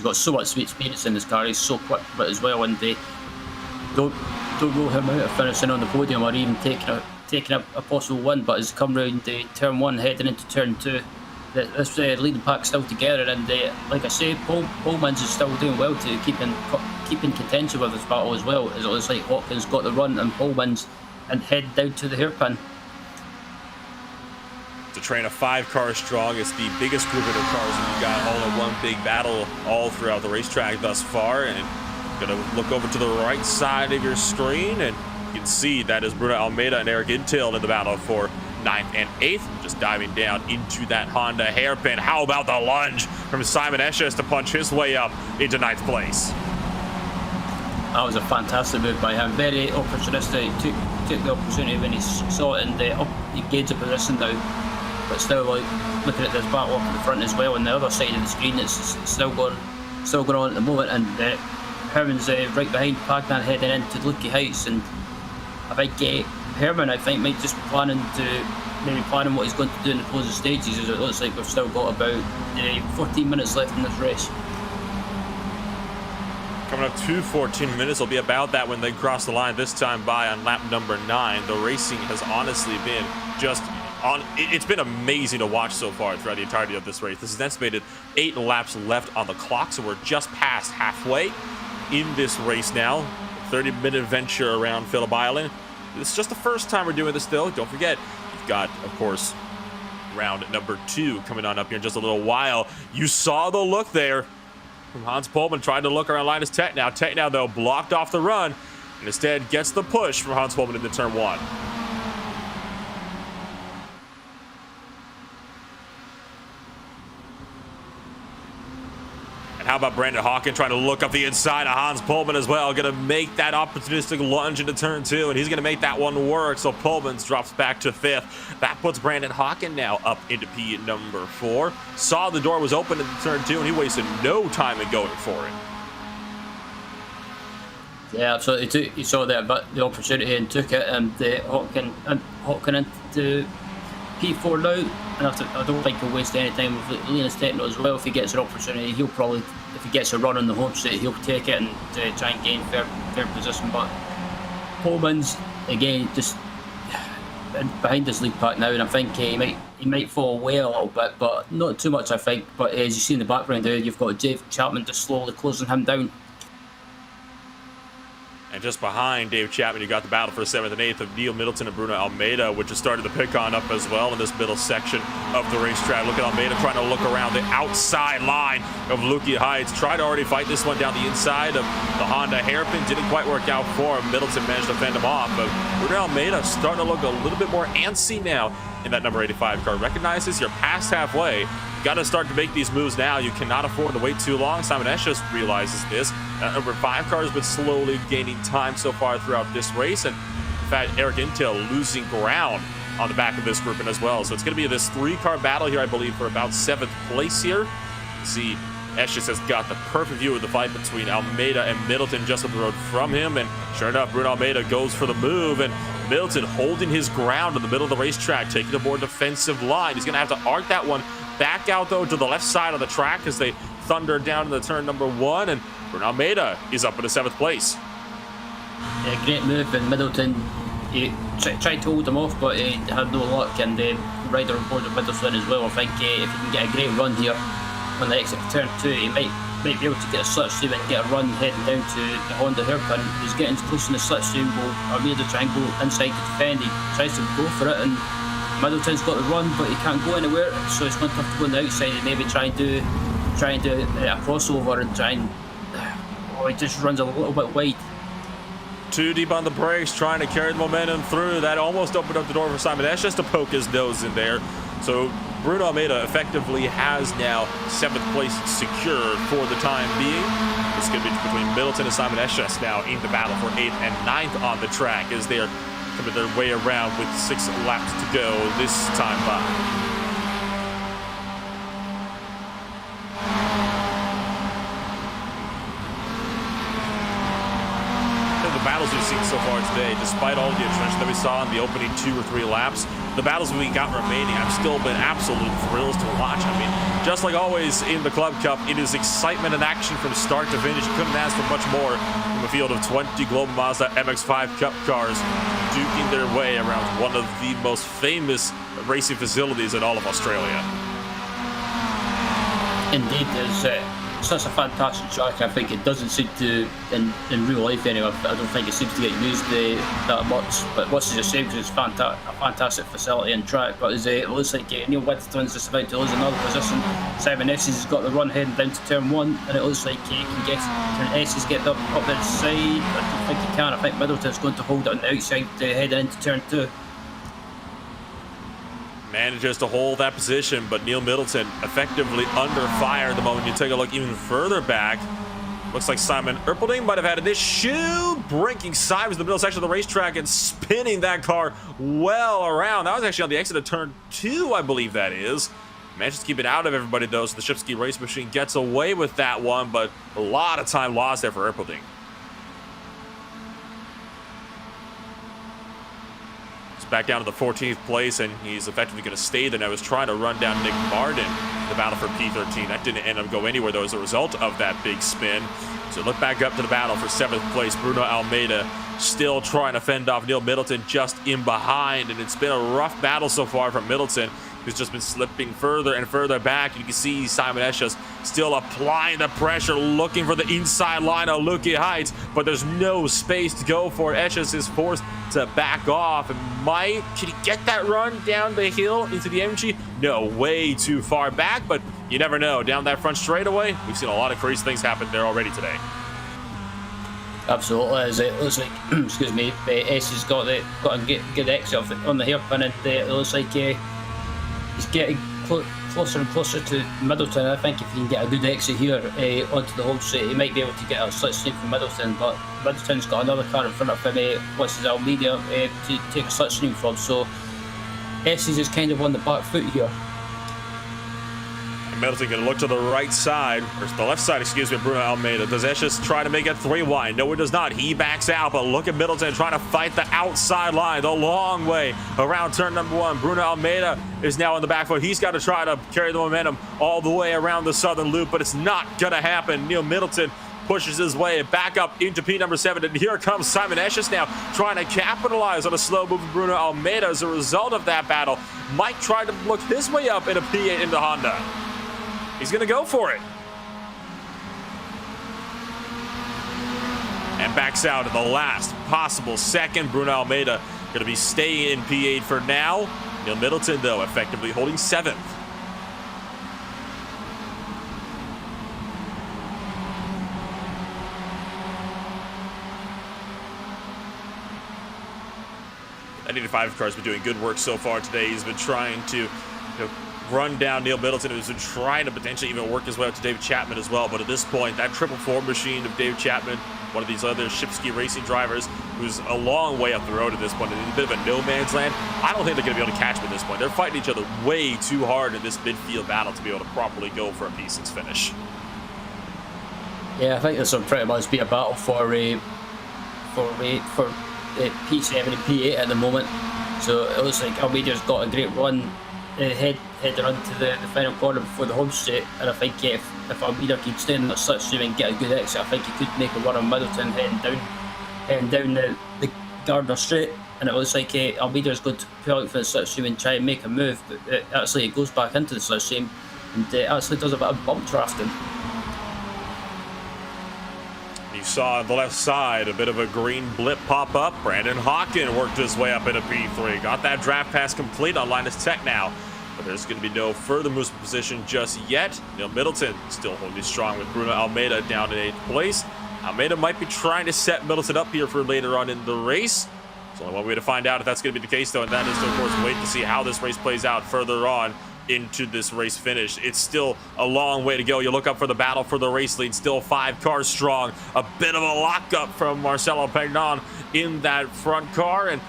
got so much sweet experience in this car. He's so quick, but as well, and don't rule him out of finishing on the podium or even taking a possible win. But as come round turn 1, heading into turn 2, this leading pack still together, and like I say, Pullman's is still doing well to keep in contention with this battle as well. It looks like Hawkins got the run and Pullman's and head down to the hairpin. To train a 5 car strong, it's the biggest group of cars that you got all in one big battle all throughout the racetrack thus far. And gonna look over to the right side of your screen, and you can see that is Bruno Almeida and Eric Intil in the battle for 9th and 8th, just diving down into that Honda hairpin. How about the lunge from Simon Esches to punch his way up into 9th place? That was a fantastic move by him. Very opportunistic. Took the opportunity when he saw it, and he gained the position now. But still, like, looking at this battle up at the front as well, on the other side of the screen, it's still going on at the moment, and Herman's right behind Pagnan heading into Lucky Heights, and I think Herman might just be planning what he's going to do in the closing stages, as it looks like we've still got about 14 minutes left in this race. Coming up to 14 minutes, will be about that when they cross the line, this time by on lap number 9. The racing has honestly been just it's been amazing to watch so far throughout the entirety of this race. This is an estimated 8 laps left on the clock, so we're just past halfway in this race now. 30-minute venture around Phillip Island. This is just the first time we're doing this, though. Don't forget, you've got, of course, round number 2 coming on up here in just a little while. You saw the look there from Hans Pullman trying to look around Linus Technow. Technow, though, blocked off the run, and instead gets the push from Hans Pullman into turn 1. And how about Brandon Hawkin trying to look up the inside of Hans Pullman as well? Going to make that opportunistic lunge into turn 2, and he's going to make that one work. So Pullman's drops back to 5th. That puts Brandon Hawkin now up into P number 4. Saw the door was open into turn 2, and he wasted no time in going for it. Yeah, absolutely. He saw the opportunity and took it, and Hawkin into P4 now. And I don't think he'll waste any time with Linus Techno as well. If he gets an opportunity, he'll probably, if he gets a run on the home straight, he'll take it and try and gain fair position. But Pullman's again just behind this lead pack now, and I think he might fall away a little bit, but not too much, I think. But as you see in the background there, you've got Dave Chapman just slowly closing him down. And just behind Dave Chapman, you got the battle for 7th and 8th of Neil Middleton and Bruno Almeida, which has started to pick on up as well in this middle section of the racetrack. Look at Almeida trying to look around the outside line of Lucky Heights. Tried to already fight this one down the inside of the Honda hairpin. Didn't quite work out for him. Middleton managed to fend him off, but Bruno Almeida starting to look a little bit more antsy now in that number 85 car. Recognizes you're past halfway. Got to start to make these moves now. You cannot afford to wait too long. Simon Esches realizes this. Number 5 car has been slowly gaining time so far throughout this race, and in fact, Eric Intil losing ground on the back of this grouping as well. So it's going to be this 3-car battle here, I believe, for about 7th place here. You see, Esches has got the perfect view of the fight between Almeida and Middleton just up the road from him, and sure enough, Bruno Almeida goes for the move, and Middleton holding his ground in the middle of the racetrack, taking a more defensive line. He's going to have to arc that one back out, though, to the left side of the track as they thunder down to the turn number 1, and Bruno Almeida is up in the 7th place. Yeah, great move, and Middleton he tried to hold him off, but he had no luck, and the rider on board with Middleton as well. I think if he can get a great run here on the exit of turn 2, he might be able to get a slipstream and get a run heading down to the Honda hairpin. He's getting close in the slipstream, Almeida trying to go inside to defend. He tries to go for it, and Middleton's got the run, but he can't go anywhere, so it's going to have to go on the outside and maybe try and do a crossover and try and he just runs a little bit wide. Too deep on the brakes, trying to carry the momentum through. That almost opened up the door for Simon Esches to poke his nose in there. So Bruno Almeida effectively has now 7th place secured for the time being. It's going to be between Middleton and Simon Esches now in the battle for 8th and 9th on the track as they're coming their way around with 6 laps to go this time by. battles we've seen so far today, despite all the attrition that we saw in the opening 2 or 3 laps, the battles we got remaining, I've still been absolute thrills to watch. I mean, just like always in the Club Cup, it is excitement and action from start to finish. You couldn't ask for much more from a field of 20 Global Mazda MX-5 Cup cars duking their way around one of the most famous racing facilities in all of Australia. Indeed, there's such a fantastic track. I think it doesn't seem to, in real life anyway, I don't think it seems to get used that much. But what's a shame, because it's a fantastic facility and track. But it looks like Neil Middleton's just about to lose another position. Simon Esses has got the run heading down to turn 1, and it looks like he can get Esses get up the side. I don't think he can. I think Middleton's going to hold it on the outside heading into turn 2. Manages to hold that position, but Neil Middleton effectively under fire the moment you take a look even further back. Looks like Simon Erpelding might have had an issue breaking sideways in the middle section of the racetrack and spinning that car well around. That was actually on the exit of turn 2, I believe that is. Manages to keep it out of everybody though, so the Shipski race machine gets away with that one, but a lot of time lost there for Erpelding. Back down to the 14th place, and he's effectively going to stay there. I was trying to run down Nick Martin in the battle for P13. That didn't end up going anywhere, though, as a result of that big spin. So look back up to the battle for 7th place. Bruno Almeida still trying to fend off Neil Middleton just in behind, and it's been a rough battle so far from Middleton, who's just been slipping further and further back. You can see Simon Esches still applying the pressure, looking for the inside line of Lukey Heights, but there's no space to go for. Esches is forced to back off. And can he get that run down the hill into the MG? No, way too far back, but you never know. Down that front straightaway, we've seen a lot of crazy things happen there already today. Absolutely, as it looks like, excuse me, Esses got a good exit on the hairpin, and it looks like he's getting closer and closer to Middleton. I think if he can get a good exit here onto the home straight, he might be able to get a slipstream from Middleton, but Middleton's got another car in front of him, which is Almeida, to take a slipstream from, so Esses is kind of on the back foot here. Middleton going to look to the right side, or the left side, excuse me, Bruno Almeida. Does Esches try to make it 3 wide? No, it does not. He backs out, but look at Middleton trying to fight the outside line the long way around turn number 1. Bruno Almeida is now on the back foot. He's got to try to carry the momentum all the way around the southern loop, but it's not going to happen. Neil Middleton pushes his way back up into P number 7, and here comes Simon Esches now trying to capitalize on a slow moving Bruno Almeida. As a result of that battle, Mike tried to look his way up in a P8 into Honda. He's going to go for it. And backs out in the last possible second. Bruno Almeida going to be staying in P8 for now. Neil Middleton, though, effectively holding 7th. That 85 car's been doing good work so far today. He's been trying to run down Neil Middleton, who's been trying to potentially even work his way up to David Chapman as well. But at this point, that 444 machine of David Chapman, one of these other Shipski racing drivers, who's a long way up the road at this point, in a bit of a no man's land, I don't think they're going to be able to catch him at this point. They're fighting each other way too hard in this midfield battle to be able to properly go for a P6 finish. Yeah, I think this will pretty much be a battle for P7 and P8 at the moment. So it looks like Almeida's got a great run heading onto the final corner before the home straight, and I think if Almeida keeps staying in the slipstream and get a good exit, I think he could make a run on Middleton heading down the Gardner straight, and it looks like Almeida's going to pull out for the slipstream and try and make a move, but actually it goes back into the slipstream and actually does a bit of bump drafting. You saw on the left side a bit of a green blip pop up. Brandon Hawkin worked his way up into P3. Got that draft pass complete on Linus Tech now. But there's going to be no further moves in position just yet. Neil Middleton still holding strong with Bruno Almeida down in 8th place. Almeida might be trying to set Middleton up here for later on in the race. There's only one way to find out if that's going to be the case, though, and that is to, of course, wait to see how this race plays out further on into this race finish. It's still a long way to go. You look up for the battle for the race lead, still 5 cars strong. A bit of a lockup from Marcelo Pagnon in that front car, and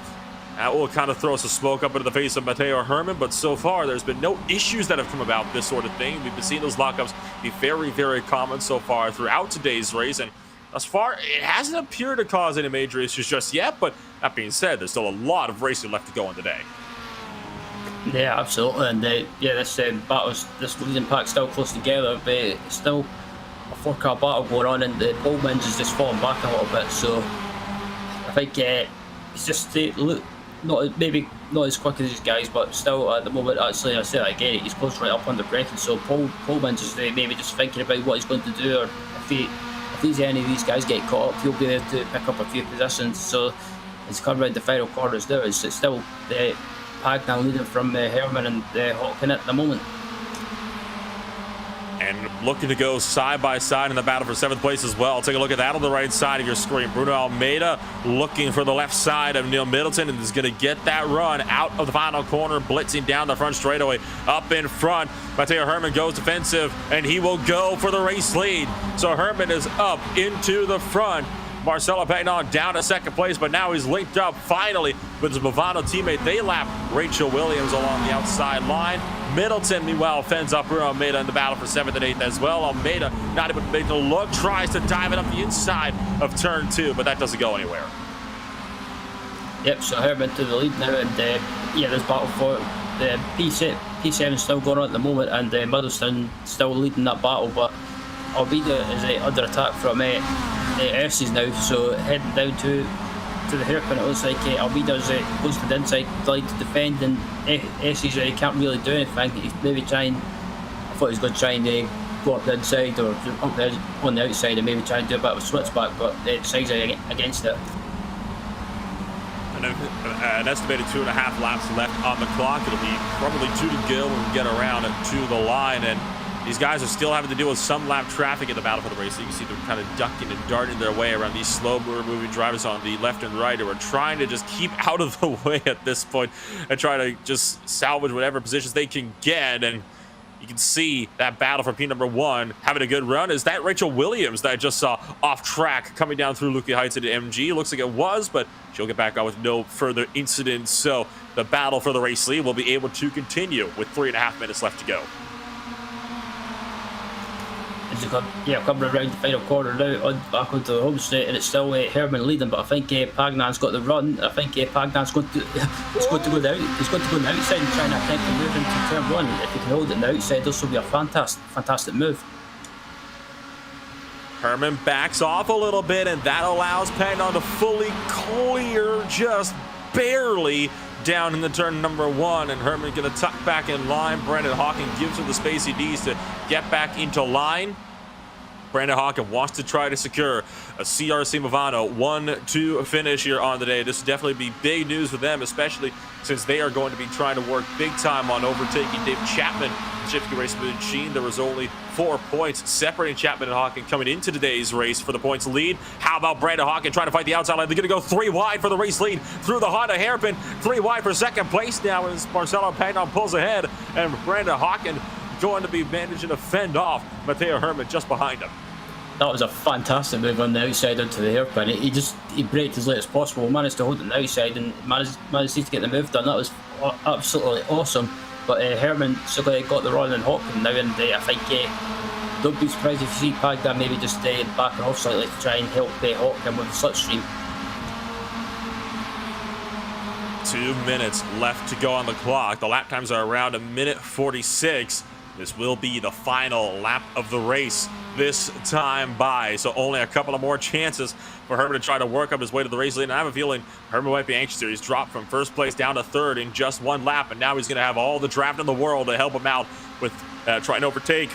that will kind of throw some smoke up into the face of Matteo Herman, but so far there's been no issues that have come about this sort of thing. We've been seeing those lockups be very, very common so far throughout today's race, and thus far, it hasn't appeared to cause any major issues just yet, but that being said, there's still a lot of racing left to go on today. Yeah, absolutely, and yeah, this this leading pack still close together, but still a 4-car battle going on, and the Bowman's is just falling back a little bit. So I think it's just maybe not as quick as these guys, but still at the moment, actually, I say that again, he's close right up on the braking. So Bowman's is maybe just thinking about what he's going to do, or if any of these guys get caught up, he'll be able to pick up a few positions. So it's coming around the final corners there. It's still Pagnan leading from Herman and Hawken at the moment. And looking to go side by side in the battle for 7th place as well. Take a look at that on the right side of your screen. Bruno Almeida looking for the left side of Neil Middleton and is going to get that run out of the final corner, blitzing down the front straightaway. Up in front, Matteo Herman goes defensive, and he will go for the race lead. So Herman is up into the front. Marcelo Pagnon down to 2nd place, but now he's linked up finally with his Movano teammate. They lap Rachel Williams along the outside line. Middleton, meanwhile, fends up Bruno Almeida in the battle for 7th and 8th as well. Almeida not able to make the look, tries to dive it up the inside of turn 2, but that doesn't go anywhere. Yep, so Herman to the lead now, and yeah, there's battle for the P7 still going on at the moment, and Middleton still leading that battle, but Almeida is under attack from Erses now, so heading down to the hairpin. It looks like Almeida goes to the inside line to defend, and Erses can't really do anything. He's maybe trying, I thought he was going to try and go up the inside or up on the outside and maybe try and do a bit of a switchback, but it decides against it. An estimated 2.5 laps left on the clock. It'll be probably 2 to go when we get around to the line, and these guys are still having to deal with some lap traffic in the battle for the race. So you can see them kind of ducking and darting their way around these slow-moving drivers on the left and right who are trying to just keep out of the way at this point and try to just salvage whatever positions they can get. And you can see that battle for P1 having a good run. Is that Rachel Williams that I just saw off track coming down through Luque Heights into MG? Looks like it was, but she'll get back on with no further incidents. So the battle for the race lead will be able to continue with 3.5 minutes left to go. Coming around the final corner now, back onto the home straight, and it's still Herman leading, but I think Pagnan's got the run. I think Pagnan's going to go down. He's going to go on the outside and try and attempt to move into turn 1. If he can hold it on the outside, this will be a fantastic move. Herman backs off a little bit, and that allows Pagnon to fully clear, just barely, down in the turn number 1, and Herman gonna tuck back in line. Brandon Hawken gives him the space he needs to get back into line. Brandon Hawken wants to try to secure a CRC Movano 1-2 finish here on the day. This will definitely be big news for them, especially since they are going to be trying to work big time on overtaking Dave Chapman. Shifty Race Machine, there was only 4 points separating Chapman and Hawken coming into today's race for the points lead. How about Brandon Hawken trying to fight the outside line? They're going to go 3 wide for the race lead through the Honda hairpin. 3 wide for 2nd place now as Marcelo Pagnon pulls ahead, and Brandon Hawken going to be managing to fend off Matteo Herman just behind him. That was a fantastic move on the outside onto the hairpin. He braked as late as possible, managed to hold it on the outside, and managed to get the move done. That was absolutely awesome. But Herman still got the run on Hawken now, and I think don't be surprised if you see Pagnan maybe just backing off slightly to try and help Hawken with the slipstream. 2 minutes left to go on the clock. The lap times are around 1:46. This will be the final lap of the race this time by, so only a couple of more chances for Herman to try to work up his way to the race lead. And I have a feeling Herman might be anxious here. He's dropped from 1st place down to 3rd in just 1 lap, and now he's going to have all the draft in the world to help him out with trying to overtake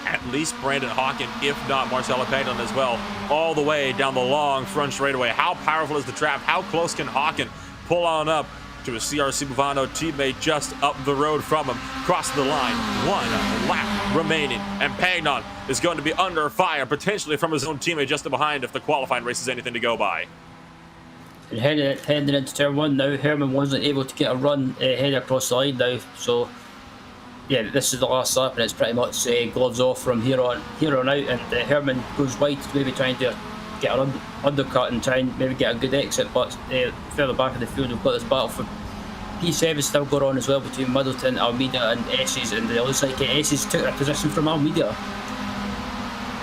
at least Brandon Hawken, if not Marcelo Pagnon as well, all the way down the long front straightaway. How powerful is the draft? How close can Hawken pull on up to a CRC Movano teammate just up the road from him? Crossing the line, 1 lap remaining, and Pagnon is going to be under fire, potentially from his own teammate just behind if the qualifying race is anything to go by. And heading into turn 1 now, Herman wasn't able to get a run heading across the line now, so yeah, this is the last lap, and it's pretty much gloves off from here on out, and Herman goes wide to maybe try and get an undercut and try and maybe get a good exit, but further back in the field we've got this battle for P7 still going on as well between Middleton, Almeida and Esses, and it looks like Esses took a position from Almeida.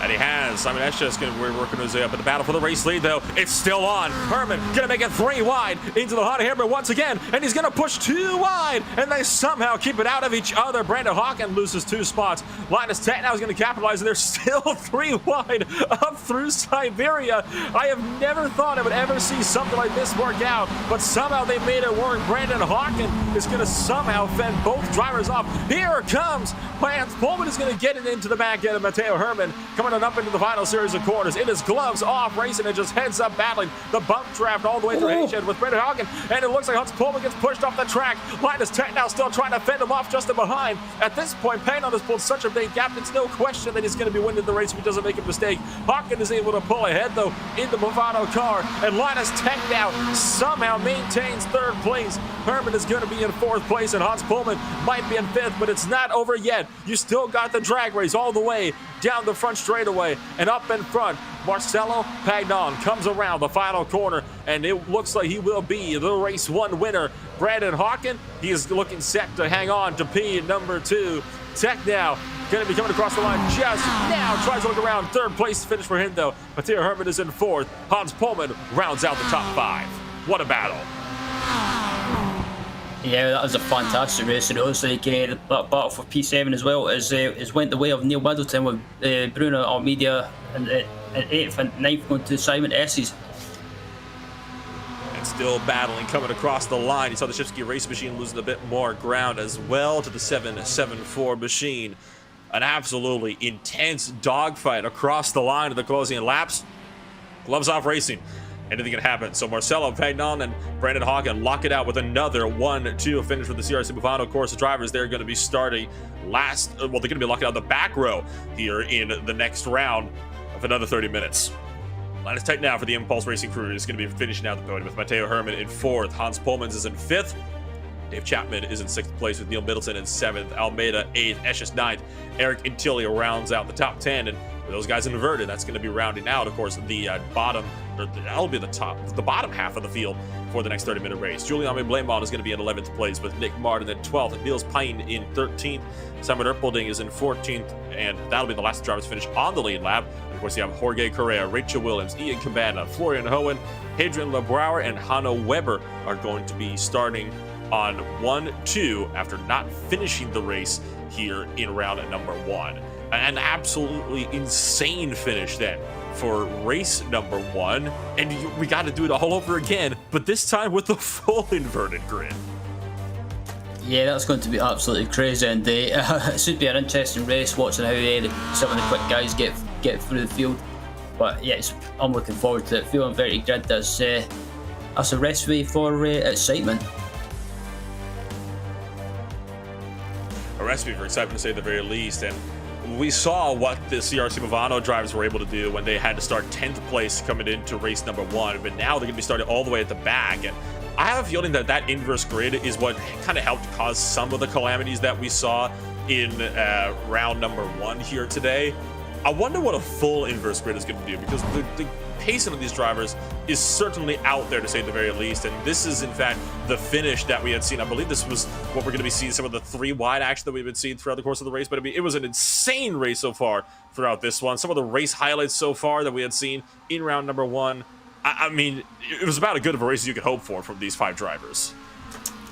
And he has. I mean, that's just going to be working his way up in the battle for the race lead, though. It's still on. Herman going to make it 3 wide into the hot hammer once again. And he's going to push 2 wide. And they somehow keep it out of each other. Brandon Hawken loses 2 spots. Linus Tech now is going to capitalize. And they're still 3 wide up through Siberia. I have never thought I would ever see something like this work out. But somehow they made it work. Brandon Hawken is going to somehow fend both drivers off. Here comes Hans Pullman is going to get it into the back end of Matteo Herman. Coming on up into the final series of corners. It is gloves off racing and just heads up battling the bump draft all the way through H-Head with Brandon Hawken. And it looks like Hans Pullman gets pushed off the track. Linus Tech now still trying to fend him off just in behind. At this point, Payton has pulled such a big gap. It's no question that he's going to be winning the race if he doesn't make a mistake. Hawken is able to pull ahead, though, in the Movado car. And Linus Tech now somehow maintains 3rd place. Herman is going to be in 4th place, and Hans Pullman might be in 5th, but it's not over yet. You still got the drag race all the way down the front straightaway, and up in front, Marcelo Pagnon comes around the final corner, and it looks like he will be the race 1 winner. Brandon Hawken, he is looking set to hang on to P number 2. Tech now going to be coming across the line just now. Tries to look around. 3rd place finish for him, though. Matteo Herman is in 4th. Hans Pullman rounds out the top 5. What a battle. Yeah, that was a fantastic race, and it looks like the battle for P7 as well is went the way of Neil Middleton with Bruno Almeida in 8th and 9th going to Simon Esses. And still battling, coming across the line. You saw the Shipsky race machine losing a bit more ground as well to the 774 machine. An absolutely intense dogfight across the line of the closing laps. Gloves off racing. Anything can happen. So Marcelo Pagnon and Brandon Hawken lock it out with another 1-2 finish for the CRC Movado course. Drivers, they're going to be starting last. Well, they're going to be locking out the back row here in the next round of another 30 minutes. Linus Tech now for the Impulse Racing crew is going to be finishing out the podium with Matteo Herman in 4th. Hans Pullmans is in 5th. Dave Chapman is in 6th place with Neil Middleton in 7th. Almeida 8th. Esches 9th. Eric Intillia rounds out the top 10. And for those guys inverted, that's going to be rounding out, of course, the bottom, or that'll be the bottom half of the field for the next 30-minute race. Julian Blamont is going to be in 11th place with Nick Martin at 12th. Niels Pine in 13th. Simon Erpelding is in 14th, and that'll be the last drivers finish on the lead lap. And of course, you have Jorge Correa, Rachel Williams, Ian Cabana, Florian Hohen, Hadrian LeBrouwer, and Hanno Weber are going to be starting on 1-2 after not finishing the race here in round number 1. An absolutely insane finish then for race number 1, and we got to do it all over again, but this time with the full inverted grid. Yeah, that's going to be absolutely crazy, and it should be an interesting race watching how some of the quick guys get through the field. But yeah, I'm looking forward to it. Full inverted grid, that's a recipe for excitement. A recipe for excitement, to say the very least. And we saw what the CRC Movado drivers were able to do when they had to start 10th place coming into race number 1, but now they're going to be starting all the way at the back. And I have a feeling that that inverse grid is what kind of helped cause some of the calamities that we saw in round number 1 here today. I wonder what a full inverse grid is going to do, because the pacing of these drivers is certainly out there, to say the very least. And this is, in fact, the finish that we had seen. I believe this was what we're going to be seeing, some of the 3 wide action that we've been seeing throughout the course of the race. But I mean, it was an insane race so far throughout this one. Some of the race highlights so far that we had seen in round number 1. I mean, it was about as good of a race as you could hope for from these 5 drivers.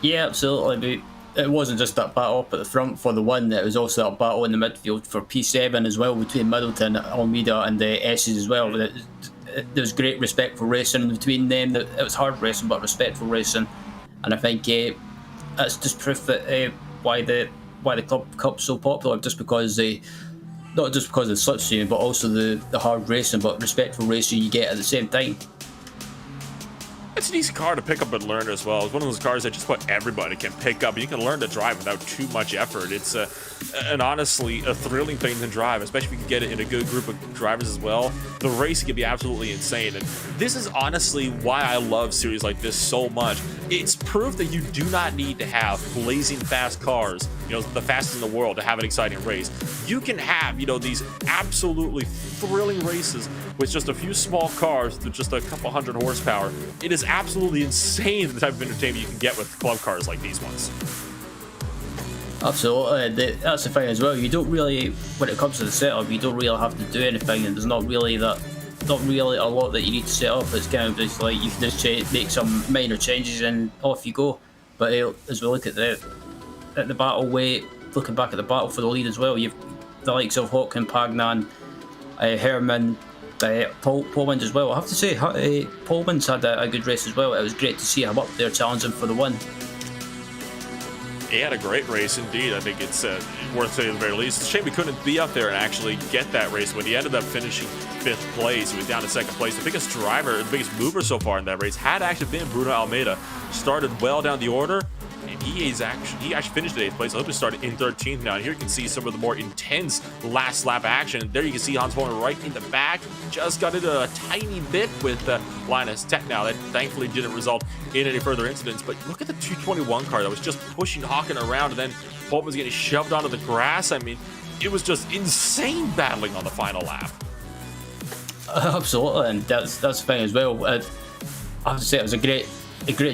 Yeah, absolutely. It wasn't just that battle up at the front for the 1, it was also that battle in the midfield for P7 as well, between Middleton, Almeida and the S's as well. There was great respectful racing between them. It was hard racing, but respectful racing, and I think that's just proof that why the Club Cup's so popular, just because not just because of the slipstream, but also the hard racing, but respectful racing you get at the same time. It's an easy car to pick up and learn as well. It's one of those cars that just about everybody can pick up. You can learn to drive without too much effort. It's honestly a thrilling thing to drive, especially if you can get it in a good group of drivers as well. The race can be absolutely insane, and this is honestly why I love series like this so much. It's proof that you do not need to have blazing fast cars, the fastest in the world, to have an exciting race. You can have, these absolutely thrilling races with just a few small cars with just a couple hundred horsepower. It is absolutely insane the type of entertainment you can get with club cars like these ones. Absolutely, that's the thing as well. You don't really, when it comes to the setup, you don't really have to do anything, and there's not really a lot that you need to set up. It's kind of just like you can just make some minor changes and off you go. But as we look at the battle weight, looking back at the battle for the lead as well, you've the likes of Hawken, Pagnan, Herman, Pullman as well. I have to say, Pullman's had a good race as well. It was great to see him up there challenging for the win. He had a great race indeed. I think it's worth saying at the very least. It's a shame we couldn't be up there and actually get that race when he ended up finishing 5th place. He was down to 2nd place. The biggest driver, the biggest mover so far in that race had actually been Bruno Almeida. Started well down the order, and he actually finished at 8th place. I hope he started in 13th now. And here you can see some of the more intense last lap action. There you can see Hans Pullman right in the back. Just got into a tiny bit with Linus Tech now. That thankfully didn't result in any further incidents. But look at the 221 car that was just pushing Hawken around, and then Pullman was getting shoved onto the grass. I mean, it was just insane battling on the final lap. Absolutely, and that's the thing as well. I have to say, it was a great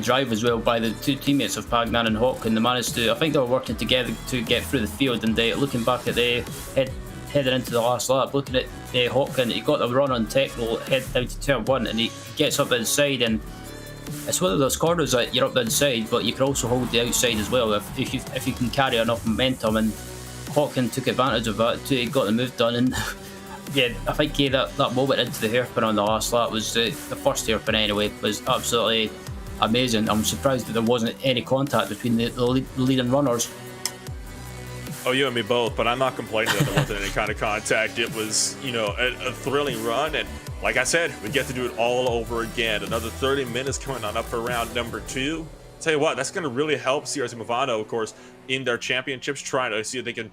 drive as well by the two teammates of Pagnan and Hawken. They managed to, I think they were working together to get through the field. And looking back at the heading into the last lap, looking at Hawken, he got the run on technical, head down to turn 1, and he gets up the inside. And it's one of those corners that you're up the inside, but you can also hold the outside as well if you can carry enough momentum. And Hawken took advantage of that too. He got the move done, and yeah, I think that moment into the hairpin on the last lap was the first hairpin anyway, was absolutely amazing. I'm surprised that there wasn't any contact between the leading runners. Oh, you and me both, but I'm not complaining that there wasn't any kind of contact. It was, you know, a thrilling run, and like I said, we get to do it all over again. Another 30 minutes coming on up for round number 2. Tell you what, that's going to really help CRC Movano, of course, in their championships, trying to see if they can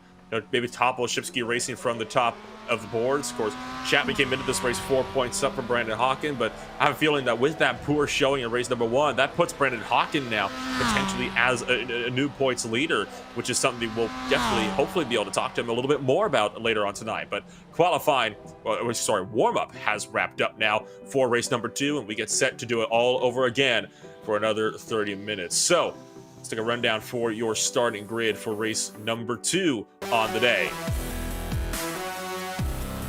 maybe topple Shipski Racing from the top of the boards. Of course, Chapman came into this race 4 points up from Brandon Hawken, but I have a feeling that with that poor showing in race number 1, that puts Brandon Hawken now potentially as a new points leader, which is something we'll definitely, hopefully, be able to talk to him a little bit more about later on tonight. But warm-up has wrapped up now for race number 2, and we get set to do it all over again for another 30 minutes. So let's take a rundown for your starting grid for race number 2 on the day.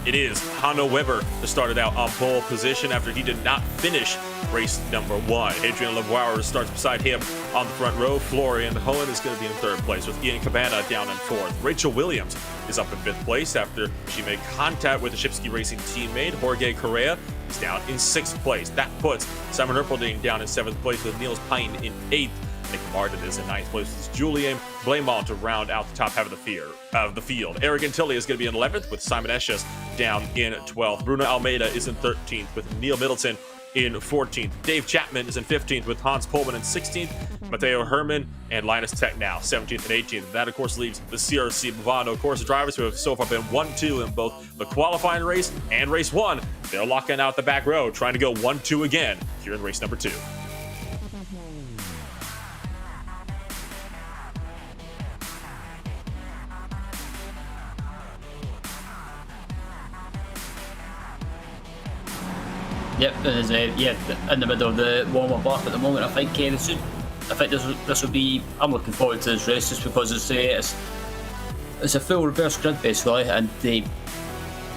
It is Hanno Weber that started out on pole position after he did not finish race number 1. Adrian Lebauer starts beside him on the front row. Florian Hohen is going to be in 3rd place with Ian Cabana down in 4th. Rachel Williams is up in 5th place after she made contact with a Shipski Racing teammate. Jorge Correa is down in 6th place. That puts Simon Erpelding down in 7th place with Niels Pine in 8th. Nick Martin is in 9th place with Julien Blamont to round out the top half of the field. Eric Antilli is going to be in 11th with Simon Esches down in 12th. Bruno Almeida is in 13th with Neil Middleton in 14th. Dave Chapman is in 15th with Hans Pullman in 16th. Matteo Herman and Linus Tech now 17th and 18th. That, of course, leaves the CRC Movano, of course, the drivers who have so far been 1-2 in both the qualifying race and race 1. They're locking out the back row, trying to go 1-2 again here in race number 2. Yep, there's in the middle of the warm-up lap at the moment. I think this will be. I'm looking forward to this race just because it's a full reverse grid basically, and you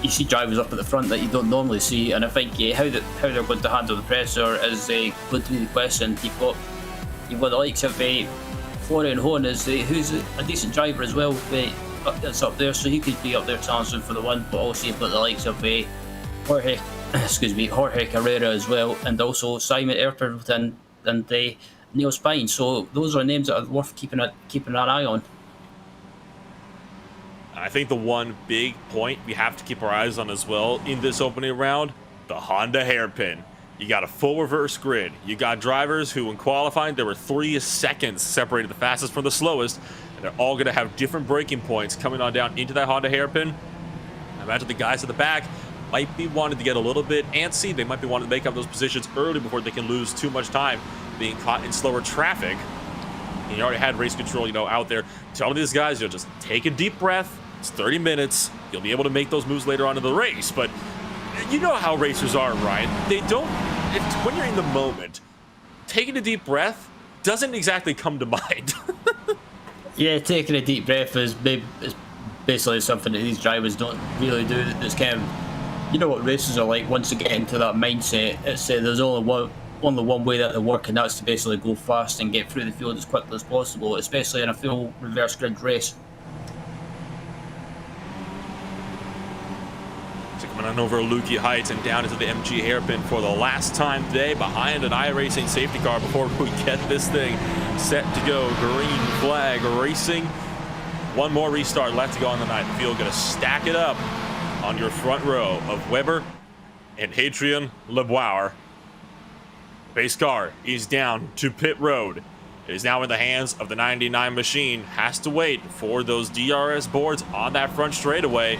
see drivers up at the front that you don't normally see. And I think how they're going to handle the pressure is going to be the question. You've got the likes of Florian Hohen who's a decent driver as well. That's up there, so he could be up there challenging for the win. But also you've got the likes of Jorge Carrera as well, and also Simon Erpelding and Neil Spine. So those are names that are worth keeping an eye on. I think the one big point we have to keep our eyes on as well in this opening round, the Honda hairpin. You got a full reverse grid. You got drivers who in qualifying, there were 3 seconds separated the fastest from the slowest, and they're all going to have different braking points coming on down into that Honda hairpin. I imagine the guys at the back might be wanting to get a little bit antsy. They might be wanting to make up those positions early before they can lose too much time being caught in slower traffic. And you already had race control, out there telling these guys, just take a deep breath. It's 30 minutes. You'll be able to make those moves later on in the race. But you know how racers are, Ryan. When you're in the moment, taking a deep breath doesn't exactly come to mind. Yeah, taking a deep breath is basically something that these drivers don't really do. It's kind of, you know what races are like. Once they get into that mindset, it's there's only one way that they work, and that's to basically go fast and get through the field as quickly as possible, especially in a full reverse grid race. So coming on over Lukey Heights and down into the MG hairpin for the last time today, behind an iRacing safety car before we get this thing set to go. Green flag racing. One more restart left to go on the night. The field going to stack it up on your front row of Weber and Hadrian LeBauer. Base car is down to pit road. It is now in the hands of the 99 machine. Has to wait for those DRS boards on that front straightaway.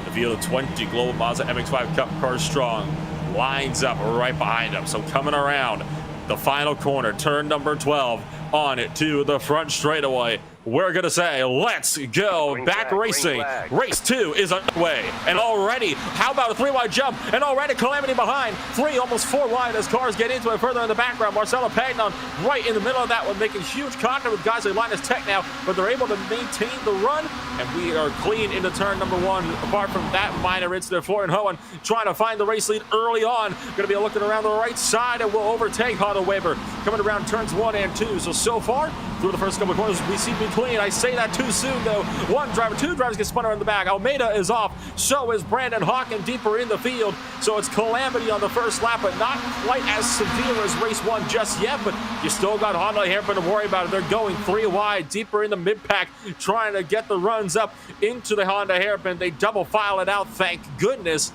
The field of 20 Global Mazda MX-5 Cup cars strong lines up right behind them. So coming around the final corner, turn number 12, on it to the front straightaway. We're going to say, let's go back racing. Race 2 is underway. And already, how about a 3-wide jump? And already Calamity behind. 3, almost 4 wide as cars get into it further in the background. Marcelo Pagnon right in the middle of that one, making huge contact with guys like Linus Tech now, but they're able to maintain the run. And we are clean into turn number 1. Apart from that minor incident, Florian Hohen trying to find the race lead early on. Going to be looking around the right side and will overtake Otto Weber coming around turns 1 and 2. So far, through the first couple of corners, we seem to be clean. I say that too soon, though. Two drivers get spun around the back. Almeida is off. So is Brandon Hawken deeper in the field. So it's Calamity on the first lap, but not quite as severe as race 1 just yet. But you still got Honda Hairpin to worry about. They're going 3 wide, deeper in the mid-pack, trying to get the runs up into the Honda Hairpin. They double file it out, thank goodness.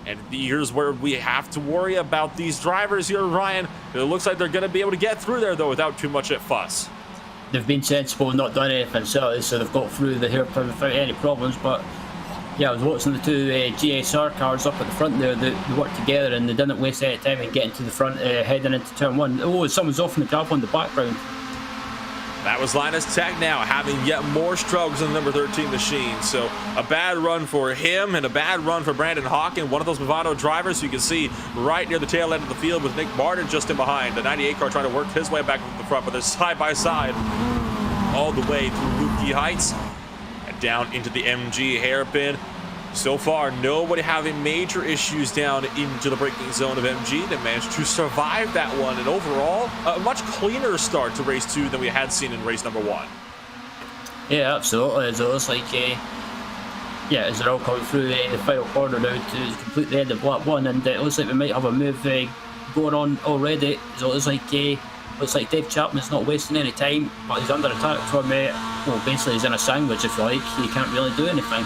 And here's where we have to worry about these drivers here, Ryan. It looks like they're going to be able to get through there, though, without too much fuss. They've been sensible and not done anything silly, so they've got through the hairpin without any problems. But yeah, I was watching the 2 GSR cars up at the front there. They worked together and they didn't waste any time in getting to the front, heading into turn 1. Oh, someone's off in the grab on the background. That was Linus Tech now having yet more struggles in the number 13 machine. So a bad run for him and a bad run for Brandon Hawken, one of those Movado drivers you can see right near the tail end of the field with Nick Martin just in behind. The 98 car trying to work his way back to the front, but they're side by side all the way through Lukey Heights and down into the MG hairpin. So far, nobody having major issues down into the braking zone of MG. They managed to survive that one, and overall, a much cleaner start to race 2 than we had seen in race number 1. Yeah, absolutely. It looks like, as they're all coming through the final corner now to complete the end of lap 1, and it looks like we might have a move going on already. So it looks like Dave Chapman's not wasting any time, but he's under attack from, basically he's in a sandwich, if you like. He can't really do anything.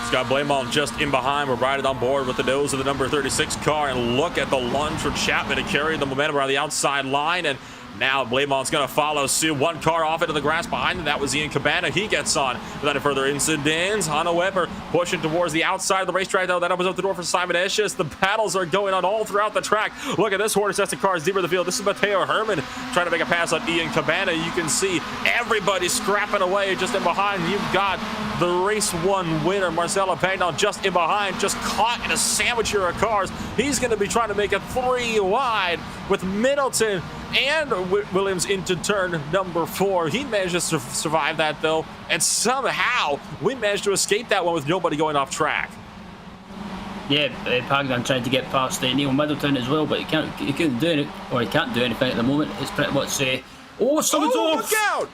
Scott Blamall just in behind. We're riding on board with the nose of the number 36 car, and look at the lunge for Chapman to carry the momentum around the outside line. And now Blamall's going to follow suit. One car off into the grass behind him. That was Ian Cabana. He gets on without any further incidents. Hanna Weber pushing towards the outside of the racetrack, though. That opens up the door for Simon Esches. The battles are going on all throughout the track. Look at this hornet's nest of cars deeper in the field. This is Matteo Herman trying to make a pass on Ian Cabana. You can see everybody scrapping away just in behind. You've got the race 1 winner, Marcelo Pagnon, just in behind, just caught in a sandwich here of cars. He's going to be trying to make it 3 wide with Middleton and Williams into turn number 4. He managed to survive that, though, and somehow we managed to escape that one with nobody going off track. Yeah, Pagnon tried to get past Neil Middleton as well, but he couldn't do it, or he can't do anything at the moment. It's pretty much someone's off! Look out!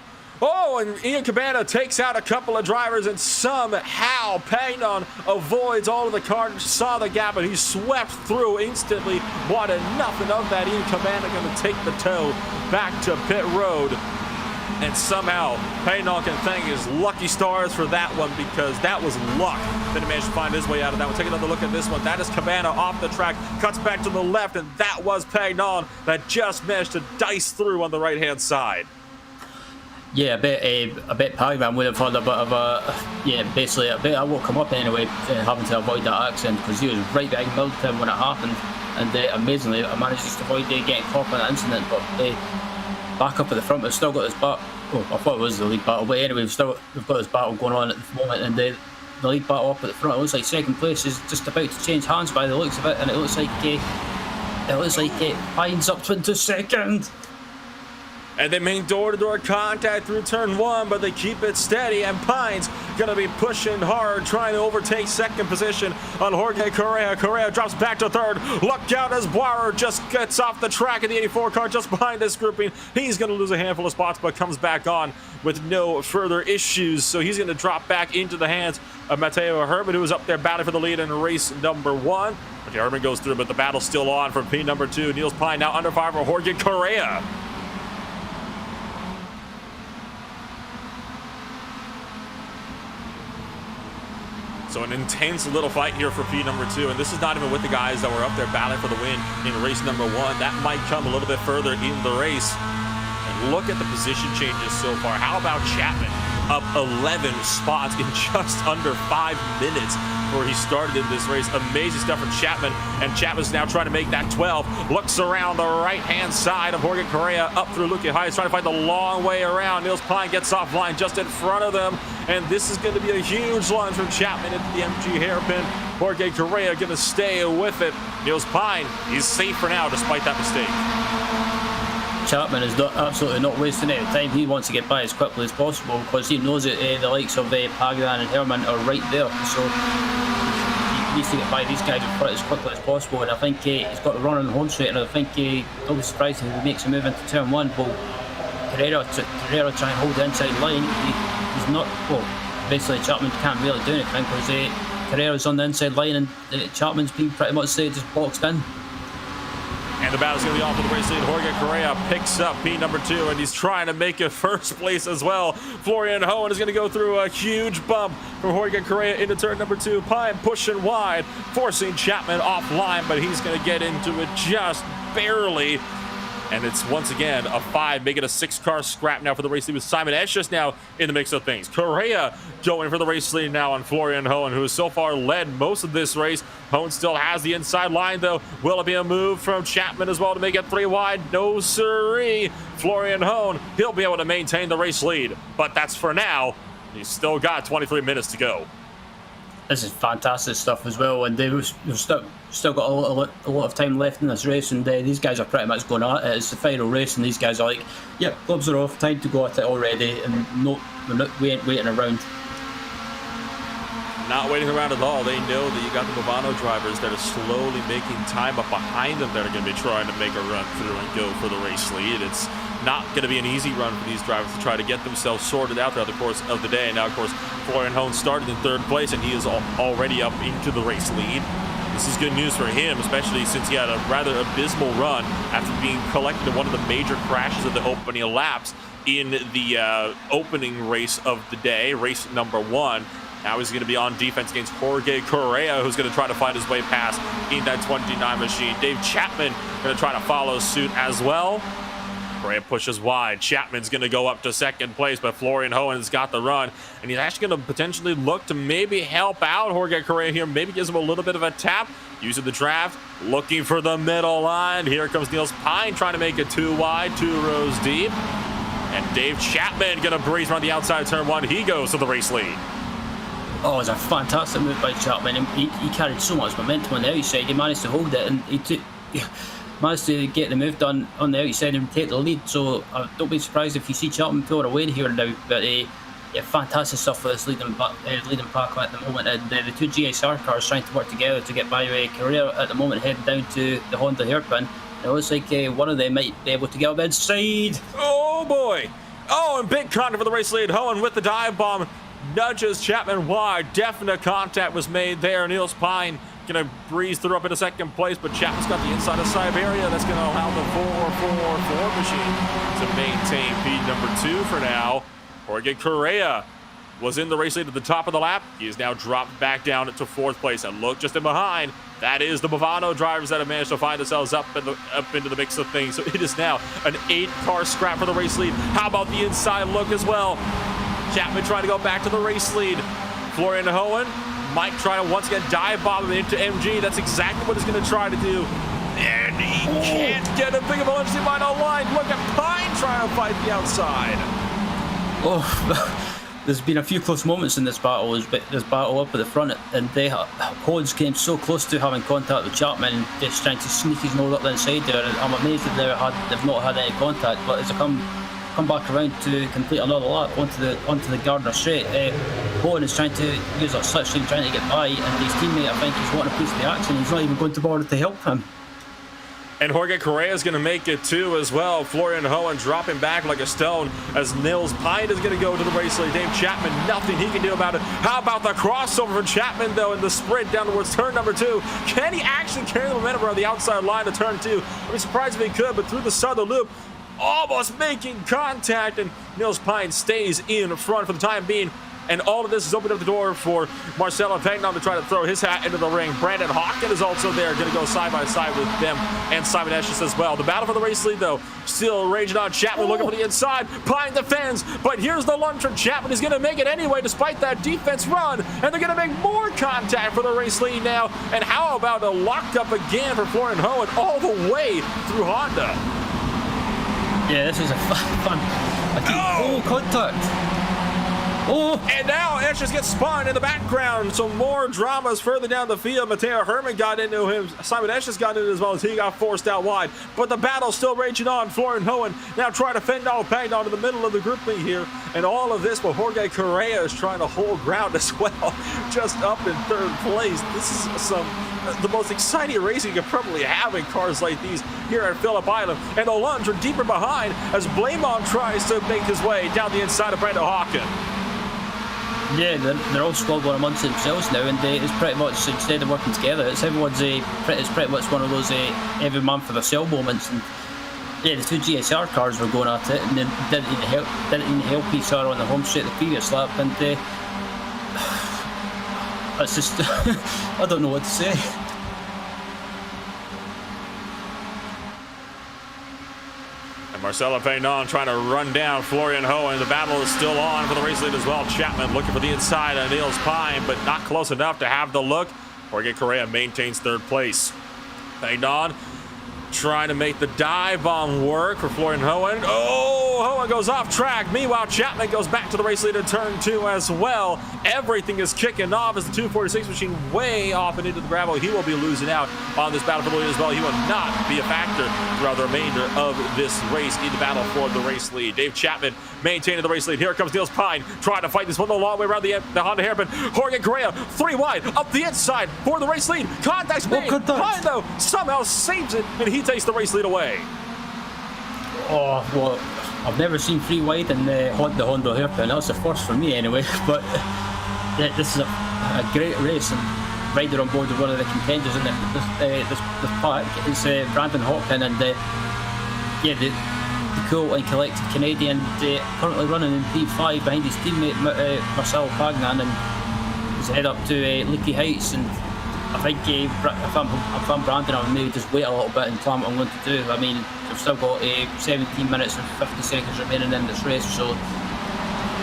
Oh, and Ian Cabana takes out a couple of drivers, and somehow Pagnon avoids all of the cars, saw the gap, and he swept through instantly. Wanted nothing of that. Ian Cabana going to take the tow back to pit road. And somehow Pagnon can thank his lucky stars for that one, because that was luck that he managed to find his way out of that one. Take another look at this one. That is Cabana off the track, cuts back to the left, and that was Pagnon that just managed to dice through on the right-hand side. Yeah, I bet Pagnon would have had a bit of a, I won't come up anyway, having to avoid that accident, because he was right behind Middleton when it happened, and amazingly I managed to avoid getting caught in that incident. But back up at the front, we've still got this battle. Oh, I thought it was the lead battle, but anyway, we've got this battle going on at the moment, and the lead battle up at the front, it looks like second place is just about to change hands by the looks of it, and it looks like Pine's up into second. And they make door-to-door contact through turn 1, but they keep it steady, and Pine's gonna be pushing hard, trying to overtake second position on Jorge Correa. Correa drops back to third. Look out as Boirer just gets off the track in the 84 car just behind this grouping. He's gonna lose a handful of spots, but comes back on with no further issues. So he's gonna drop back into the hands of Mateo Herman, who was up there battling for the lead in race number 1. Mateo Herman goes through, but the battle's still on for P number 2. Niels Pine now under fire for Jorge Correa. So an intense little fight here for P number 2, and this is not even with the guys that were up there battling for the win in race number 1. That might come a little bit further in the race. And look at the position changes so far. How about Chapman? Up 11 spots in just under 5 minutes where he started in this race. Amazing stuff from Chapman, and Chapman's now trying to make that 12. Looks around the right-hand side of Jorge Correa up through Luque Heights, trying to find the long way around. Niels Pine gets offline just in front of them, and this is going to be a huge lunge from Chapman into the MG hairpin. Jorge Correa going to stay with it. Niels Pine, he's safe for now despite that mistake. Chapman is absolutely not wasting any time. He wants to get by as quickly as possible because he knows that the likes of Pagdan and Herman are right there. So he needs to get by these guys in front as quickly as possible. And I think he's got the run on the home straight, and I think don't be surprised if he makes a move into turn 1. But Carrera try and hold the inside line. He's not, well, basically Chapman can't really do anything because Carrera's on the inside line, and Chapman's been pretty much just boxed in. And the battle's going to be on for the race lead. Jorge Correa picks up P number 2, and he's trying to make it first place as well. Florian Hohen is going to go through a huge bump from Jorge Correa into turn number 2. Pine pushing wide, forcing Chapman offline, but he's going to get into it just barely. And it's once again a 5, making a 6-car scrap now for the race lead with Simon Esch now in the mix of things. Correa going for the race lead now on Florian Hohen, who has so far led most of this race. Hohen still has the inside line though. Will it be a move from Chapman as well to make it 3 wide? No siree. Florian Hohen, he'll be able to maintain the race lead, but that's for now. He's still got 23 minutes to go. This is fantastic stuff as well, and they've still got a lot of time left in this race, and these guys are pretty much going at it. It's the final race, and these guys are like, yep, gloves are off, time to go at it already, and we ain't waiting around. Not waiting around at all. They know that you got the Movano drivers that are slowly making time up behind them that are going to be trying to make a run through and go for the race lead. It's not going to be an easy run for these drivers to try to get themselves sorted out throughout the course of the day. And now, of course, Florian Hohen started in 3rd place, and he is already up into the race lead. This is good news for him, especially since he had a rather abysmal run after being collected in one of the major crashes of the opening laps in the opening race of the day, race number 1. Now he's going to be on defense against Jorge Correa, who's going to try to find his way past in that 29 machine. Dave Chapman going to try to follow suit as well. Correa pushes wide. Chapman's going to go up to 2nd place, but Florian Hohen has got the run, and he's actually going to potentially look to maybe help out Jorge Correa here, maybe gives him a little bit of a tap, using the draft, looking for the middle line. Here comes Niels Pine trying to make it 2 wide, 2 rows deep, and Dave Chapman going to breeze around the outside turn 1. He goes to the race lead. Oh, it was a fantastic move by Chapman. He carried so much momentum on the outside. He managed to hold it, and he managed to get the move done on the outside and take the lead. So don't be surprised if you see Chapman pull away here now. But yeah, fantastic stuff for this leading pack at the moment. And the 2 GSR cars trying to work together to get by Correa at the moment, heading down to the Honda hairpin. It looks like one of them might be able to get up inside. Oh boy! Oh, and big contact for the race lead. Hohen with the dive bomb nudges Chapman wide. Definite contact was made there. Niels Pine gonna breeze through up into 2nd place, but Chapman's got the inside of Siberia. That's gonna allow the 4-4-4 machine to maintain P number 2 for now. Jorge Correa was in the race lead at the top of the lap. He is now dropped back down to 4th place, and look just in behind. That is the Movano drivers that have managed to find themselves up into the mix of things. So it is now an 8-car scrap for the race lead. How about the inside look as well? Chapman trying to go back to the race lead. Florian Hohen might try to once again dive bomb him into MG. That's exactly what he's going to try to do. And he can't get a big of a lunch in mind online. Look at Pine trying to fight the outside. Oh, there's been a few close moments in this battle. This battle up at the front, and Hohen's came so close to having contact with Chapman, just trying to sneak his nose up the inside there. And I'm amazed that they've not had any contact. But as they come come back around to complete another lap onto the Gardner straight. Bowen is trying to use that slipstream, trying to get by, and his teammate, I think, is wanting a piece of the action. He's not even going to bother to help him. And Jorge Correa is going to make it too as well. Florian Hohen dropping back like a stone as Nils Pine is going to go to the race lead. Dave Chapman, nothing he can do about it. How about the crossover for Chapman, though, in the sprint down towards turn number 2? Can he actually carry the momentum around the outside line to turn 2? I'd be surprised if he could, but through the southern loop, almost making contact, and Nils Pine stays in front for the time being. And all of this has opened up the door for Marcelo Pagnon to try to throw his hat into the ring. Brandon Hawken is also there, going to go side by side with them and Simon Esches as well. The battle for the race lead, though, still raging on. Chapman looking for the inside. Pine defends, but here's the lunge from Chapman. He's going to make it anyway despite that defense run, and they're going to make more contact for the race lead now. And how about a locked up again for Florian Hohen all the way through Honda? Yeah, this is a fun. Contact. Oh. And now Esches gets spun in the background. So more dramas further down the field. Matteo Herman got into him. Simon Esches got into it as well as he got forced out wide. But the battle's still raging on. Florian Hohen now trying to fend off Pagnon in the middle of the grouping here. And all of this, but Jorge Correa is trying to hold ground as well. Just up in third place. This is the most exciting racing you could probably have in cars like these here at Phillip Island. And the lunge are deeper behind as Blamon tries to make his way down the inside of Brandon Hawken. Yeah, they're all squabbling amongst themselves now, and it's pretty much, instead of working together, it's pretty much one of those every man for themselves moments. And yeah, the two GSR cars were going at it, and they didn't even help each other on the home straight the previous lap, and it's just I don't know what to say. Marcelo Pagnon trying to run down Florian Hohen. The battle is still on for the race lead as well. Chapman looking for the inside of Nils Pine, but not close enough to have the look. Jorge Correa maintains third place. Pagnon trying to make the dive on work for Florian Hohen. Oh, Hohen goes off track. Meanwhile, Chapman goes back to the race lead in turn 2 as well. Everything is kicking off as the 246 machine way off and into the gravel. He will be losing out on this battle for the lead as well. He will not be a factor throughout the remainder of this race in the battle for the race lead. Dave Chapman maintaining the race lead. Here comes Nils Pine trying to fight this one the long way around the Honda hairpin. Jorge Correa 3 wide up the inside for the race lead. Contact's made. Pine, though, somehow saves it, and he takes the race lead away. Oh, well, I've never seen 3 wide in the Honda hairpin. That was the first for me anyway. But yeah, this is a great race, and right there on board with one of the contenders in this pack is Brandon Hawken, and yeah, the cool and collected Canadian, currently running in P5 behind his teammate Marcelo Pagnon, and he's head up to Leaky Heights. And I think if I'm Brandon, I'll maybe just wait a little bit and plan what I'm going to do. I mean, we've still got 17 minutes and 50 seconds remaining in this race, so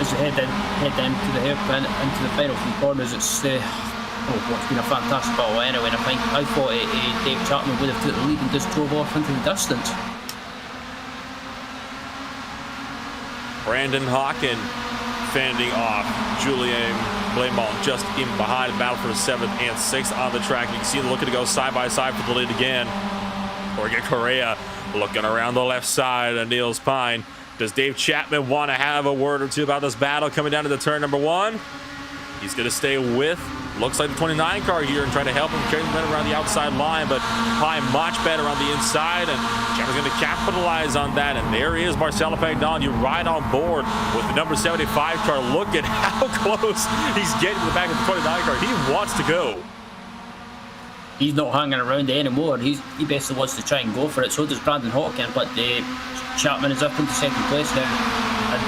as we head into the hairpin, into the final 3 corners, it's been a fantastic battle anyway. And I thought Dave Chapman would have took the lead and just drove off into the distance. Brandon Hawken fending off Julien Blamont just in behind. The battle for 7th and 6th on the track. You can see them looking to go side by side for the lead again. Jorge Correa looking around the left side of Nils Pine. Does Dave Chapman want to have a word or two about this battle coming down to the turn number 1? He's going to stay with, looks like the 29 car here, and try to help him carry the momentum around the outside line, but Pine much better on the inside, and Chapman's going to capitalize on that. And there is Marcelo Pagnon. You're right on board with the number 75 car. Look at how close he's getting to the back of the 29 car. He wants to go. He's not hanging around anymore. He basically wants to try and go for it. So does Brandon Hawken, but Chapman is up into 2nd place now. And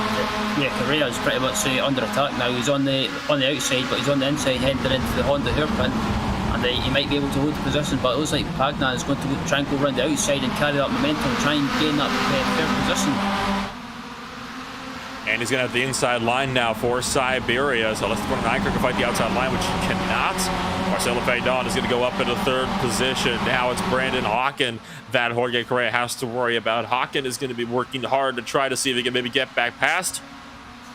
yeah, Correa is pretty much under attack now. He's on the outside, but he's on the inside heading into the Honda hairpin, and he might be able to hold the position. But it looks like Pagnon is going to try and go around the outside and carry that momentum and try and gain that 3rd position. And he's going to have the inside line now for Siberia. So let's the 29 car can fight the outside line, which he cannot. Marcelo Pagnon is going to go up into 3rd position. Now it's Brandon Hawken that Jorge Correa has to worry about. Hawken is going to be working hard to try to see if he can maybe get back past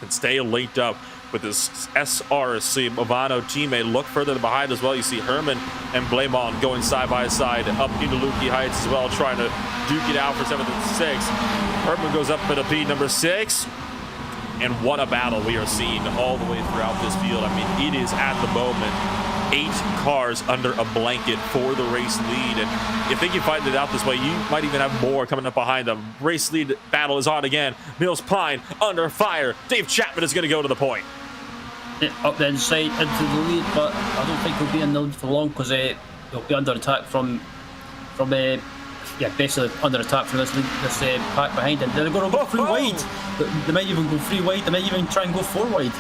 and stay linked up with his SRC Movano teammate. Look further behind as well. You see Herman and Blamon going side by side up into Lukey Heights as well, trying to duke it out for 7th and 6th. Herman goes up at a P number 6. And what a battle we are seeing all the way throughout this field. I mean, it is at the moment 8 cars under a blanket for the race lead. And if they can fight it out this way, you might even have more coming up behind them. Race lead battle is on again. Mills Pine under fire. Dave Chapman is going to go to the point. Up the inside into the lead, but I don't think he'll be in the lead for long because he'll be under attack from basically under attack from this pack behind him. They're going to go 3 wide. They might even go 3 wide. They might even try and go 4 wide.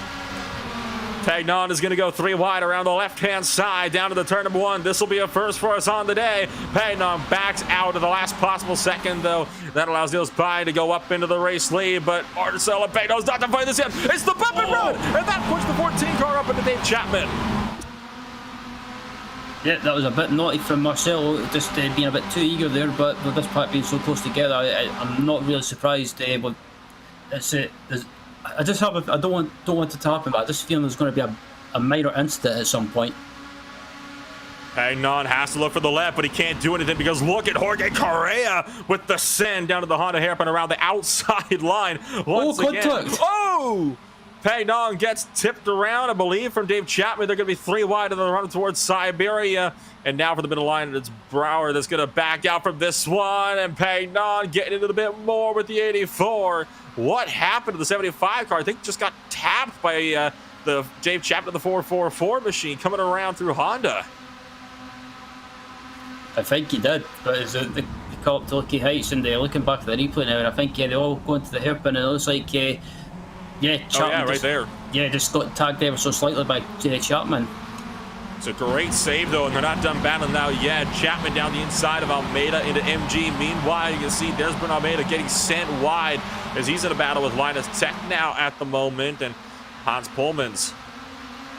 Pagnon is going to go 3 wide around the left-hand side down to the turn number 1. This will be a first for us on the day. Pagnon backs out at the last possible second, though. That allows Niels Pine to go up into the race lead, but Marcel Pagnon's not to fight this in. It's the bump and run, and that pushed the 14 car up into Dave Chapman. Yeah, that was a bit naughty from Marcelo, just being a bit too eager there, but with this pack being so close together, I'm not really surprised. But I just have I don't want it to happen, but I just feel there's going to be a minor incident at some point. Pagnon has to look for the left, but he can't do anything because look at Jorge Correa with the send down to the Honda hairpin around the outside line once again. Contact. Oh! Pagnon gets tipped around, I believe, from Dave Chapman. They're going to be 3 wide and they're running towards Siberia. And now for the middle line, it's Brower that's going to back out from this one. And Pagnon getting into the bit more with the 84. What happened to the 75 car? I think just got tapped by the Dave Chapman, the 444 machine coming around through Honda. I think he did, but they call up to Lucky Heights and they're looking back at the replay now, and I think they all go into the hairpin, and it looks like Chapman right there. Yeah, just got tagged ever so slightly by Chapman. It's a great save, though, and they're not done battling now yet. Chapman down the inside of Almeida into MG. Meanwhile, you can see there's been Almeida getting sent wide as he's in a battle with Linus Tech now at the moment, and Hans Pullmans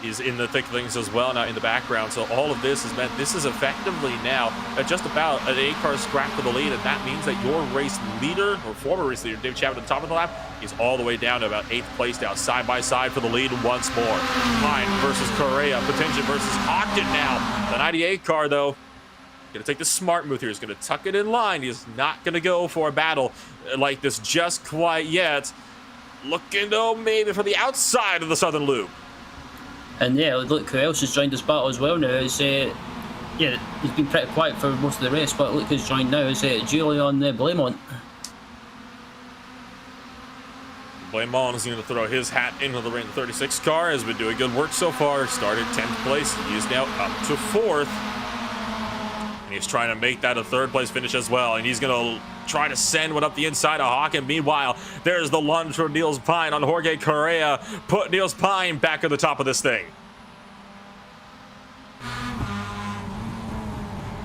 is in the thick of things as well now in the background. So all of this has meant this is effectively now just about an 8-car scrap for the lead, and that means that your race leader, or former race leader, Dave Chapman at the top of the lap, is all the way down to about 8th place now, side by side for the lead once more. Pine versus Correa, Potentia versus Ogden now. The 98 car, though, going to take the smart move here. He's going to tuck it in line. He's not going to go for a battle like this just quite yet. Looking, though, maybe for the outside of the southern loop. And yeah, look who else has joined this battle as well now. It's, he's been pretty quiet for most of the race, but look who's joined now. It's Julian Blamont. Blamont is going to throw his hat into the ring. 36 car has been doing good work so far. Started 10th place. He is now up to 4th. And he's trying to make that a 3rd place finish as well. And he's going to try to send one up the inside of Hawk. And meanwhile, there's the lunge from Niels Pine on Jorge Correa. Put Niels Pine back at the top of this thing.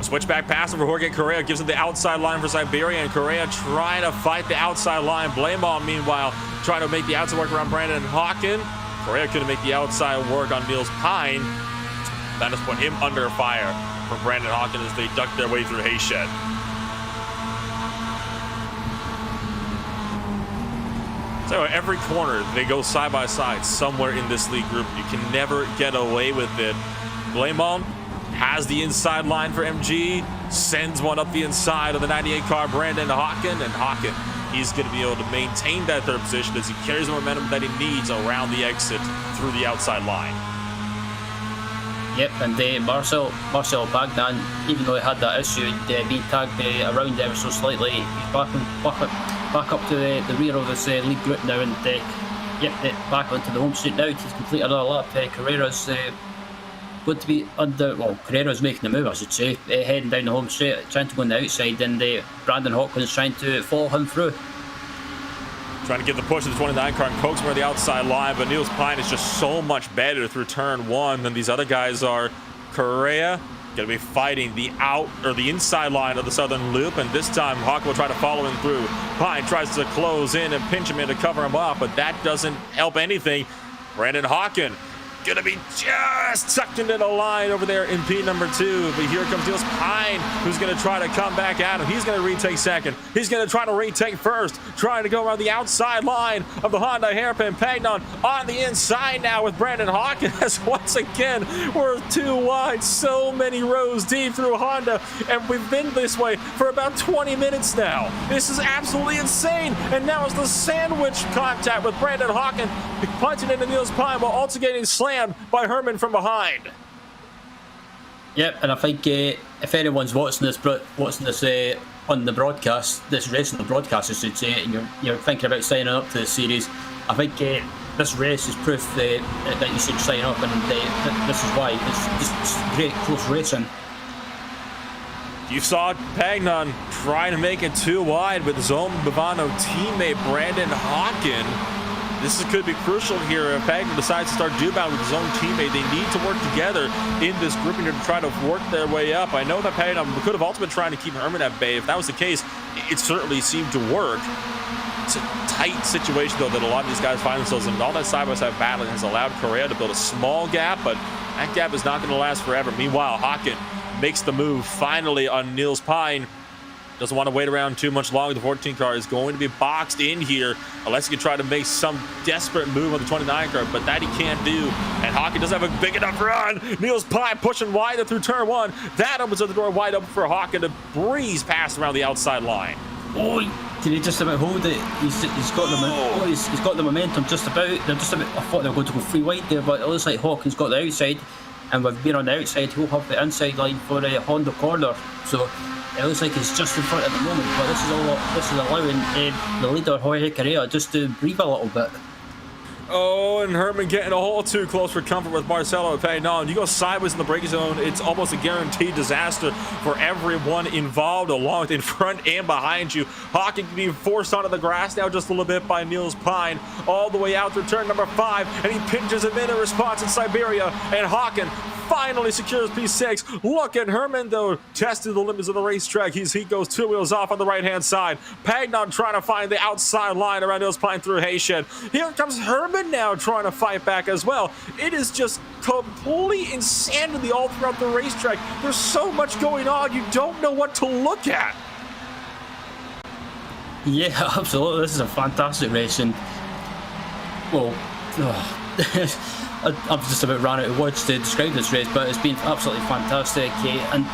A switchback pass over Jorge Correa gives him the outside line for Siberia, and Correa trying to fight the outside line. Blamon, meanwhile, trying to make the outside work around Brandon Hawken. Correa couldn't make the outside work on Niels Pine. That has put him under fire from Brandon Hawken as they duck their way through Hayshed. So every corner, they go side by side somewhere in this league group. You can never get away with it. Blamon has the inside line for MG, sends one up the inside of the 98 car, Brandon Hawken, and Hawken, he's going to be able to maintain that 3rd position as he carries the momentum that he needs around the exit through the outside line. Yep, and Marcel Bagdan, even though he had that issue, being tagged around ever so slightly, he's back up to the rear of this lead group now, and back onto the home straight now. He's completed another lap. Carrera's going to be Carrera's making the move, I should say, heading down the home straight, trying to go on the outside, and Brandon Hawkins trying to follow him through. Trying to give the push to the 29 car and coax him around the outside line, but Niels Pine is just so much better through turn 1 than these other guys are. Correa going to be fighting the inside line of the southern loop, and this time Hawk will try to follow him through. Pine tries to close in and pinch him in to cover him up, but that doesn't help anything. Brandon Hawken Gonna be just sucked into the line over there in P number 2. But here comes Niels Pine, who's gonna try to come back at him. He's gonna retake second. He's gonna try to retake first, trying to go around the outside line of the Honda hairpin. Pagnon on the inside now with Brandon Hawkins. Once again, we're too wide, so many rows deep through Honda, and we've been this way for about 20 minutes now. This is absolutely insane. And now it's the sandwich contact with Brandon Hawkins punching into Niels Pine while also getting slammed by Herman from behind. Yep, and I think if anyone's watching this on the broadcast, this race on the broadcast, I should say, and you're thinking about signing up to the series, I think this race is proof that you should sign up, and this is why. It's great close racing. You saw Pagnon trying to make it too wide with his own Bavano teammate Brandon Hawkins. This could be crucial here if Pagnon decides to start duo-battling with his own teammate. They need to work together in this grouping to try to work their way up. I know that Pagnon could have ultimately been trying to keep Herman at bay. If that was the case, it certainly seemed to work. It's a tight situation, though, that a lot of these guys find themselves in. All that side-by-side battling has allowed Correa to build a small gap, but that gap is not going to last forever. Meanwhile, Hawkins makes the move finally on Niels Pine. Doesn't want to wait around too much longer. The 14 car is going to be boxed in here unless he can try to make some desperate move on the 29 car, but that he can't do. And Hawkins doesn't have a big enough run. Niels Pine pushing wider through turn 1. That opens up the door wide open for Hawkins to breeze past around the outside line. Oh, did he just about hold it? He's got the momentum just about. They're just about. I thought they were going to go free wide there, but it looks like Hawkins got the outside, and we've been on the outside. He'll have the inside line for a Honda corner. So it looks like he's just in front at the moment, but this is allowing the leader Jorge Correa just to breathe a little bit. Oh, and Herman getting a hole too close for comfort with Marcelo Pagnon. You go sideways in the braking zone, it's almost a guaranteed disaster for everyone involved, along with in front and behind you. Hawkins can be forced onto the grass now just a little bit by Niels Pine, all the way out through turn number 5, and he pinches him in a response in Siberia, and Hawkins finally secures P6. Look at Herman, though, testing the limits of the racetrack. He goes 2 wheels off on the right-hand side. Pagnon trying to find the outside line around Niels Pine through Hayshed. Here comes Herman now trying to fight back as well. It is just complete insanity all throughout the racetrack. There's so much going on, you don't know what to look at. Yeah, absolutely. This is a fantastic race, and well, I've just about ran out of words to describe this race, but it's been absolutely fantastic. And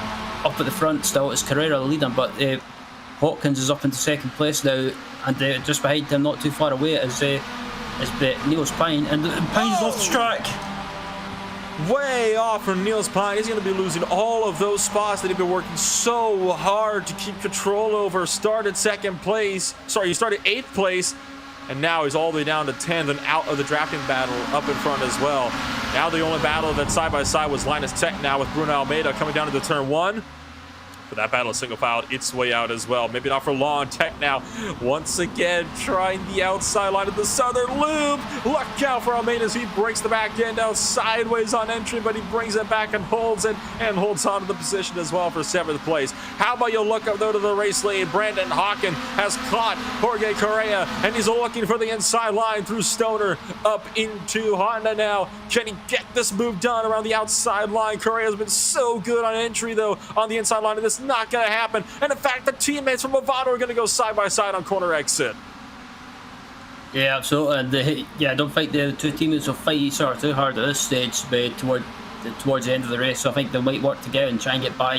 up at the front still it's Carrera leading, but Hawkins is up into second place now, and just behind him, not too far away, is Niels Pine, and Pine's off the track. Way off from Niels Pine. He's going to be losing all of those spots that he'd been working so hard to keep control over. Started 8th place, and now he's all the way down to 10th and out of the drafting battle up in front as well. Now the only battle that side by side was Linus Tech now with Bruno Almeida coming down into turn 1. But that battle single filed its way out as well. Maybe not for long. Tech now once again trying the outside line of the southern loop. Look out for Almeida as he breaks the back end out sideways on entry, but he brings it back and holds it, and holds on to the position as well for 7th place. How about you look up though to the race lead? Brandon Hawkins has caught Jorge Correa, and he's looking for the inside line through Stoner up into Honda now. Can he get this move done around the outside line? Correa's been so good on entry though on the inside line, and this not going to happen. And in fact, the teammates from Movado are going to go side by side on corner exit. Yeah, absolutely. And I don't think the two teammates will fight each other too hard at this stage towards the end of the race. So I think they might work together and try and get by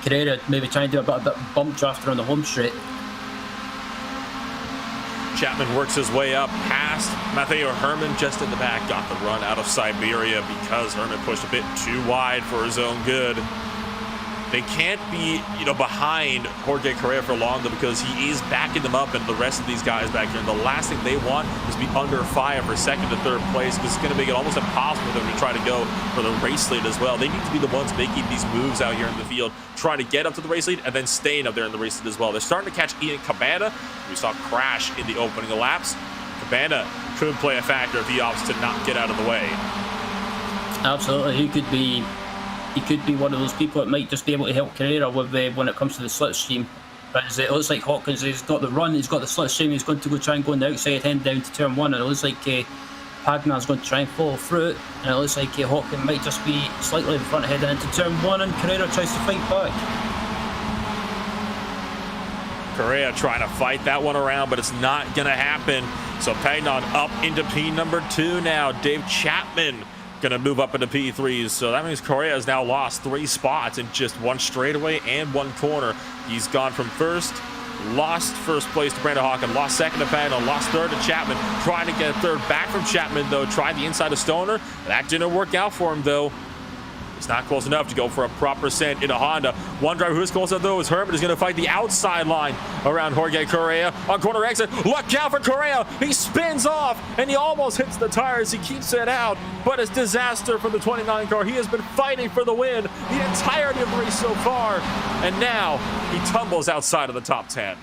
Carrera, maybe try and do a bit of bump drafter on the home straight. Chapman works his way up past Matteo Herman just in the back. Got the run out of Siberia because Herman pushed a bit too wide for his own good. They can't be, behind Jorge Correa for long, though, because he is backing them up and the rest of these guys back here. And the last thing they want is to be under 5 for 2nd to 3rd place, because it's going to make it almost impossible for them to try to go for the race lead as well. They need to be the ones making these moves out here in the field, trying to get up to the race lead and then staying up there in the race lead as well. They're starting to catch Ian Cabana, who we saw crash in the opening laps. Cabana could play a factor if he opts to not get out of the way. Absolutely, he could be one of those people that might just be able to help Carrera with when it comes to the slipstream. But it looks like Hawkins has got the run, he's got the slipstream, he's going to try and go on the outside, heading down to turn 1, and it looks like Pagnon's going to try and follow through it, and it looks like Hawken might just be slightly in front heading into turn 1, and Carrera tries to fight back. Correa trying to fight that one around, but it's not going to happen. So Pagnon up into P number 2 now. Dave Chapman going to move up into P3s. So that means Correa has now lost 3 spots in just 1 straightaway and 1 corner. He's gone from first, lost first place to Brandon Hawken, lost second to Pagnon, lost third to Chapman. Trying to get a third back from Chapman, though. Tried the inside of Stoner. That didn't work out for him, though. It's not close enough to go for a proper send into Honda. One driver who is close enough, though, is Herman. Is going to fight the outside line around Jorge Correa on corner exit. Look out for Correa. He spins off, and he almost hits the tires. He keeps it out, but it's disaster for the 29 car. He has been fighting for the win the entirety of the race so far, and now he tumbles outside of the top 10.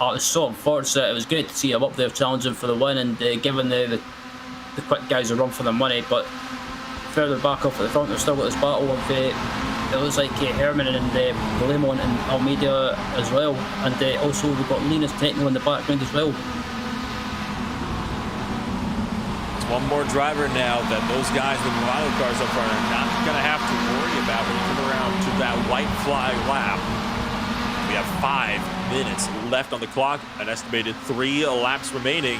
Oh, it was so unfortunate. It was great to see him up there challenging for the win and giving the quick guys a run for their money, but further back up at the front, they've still got this battle of it looks like Herman and Lemon and Almeida as well, and also we've got Linus Techno in the background as well. It's one more driver now that those guys with the wild cars up front are not going to have to worry about when you come around to that white flag lap. We have 5 minutes left on the clock, an estimated 3 laps remaining.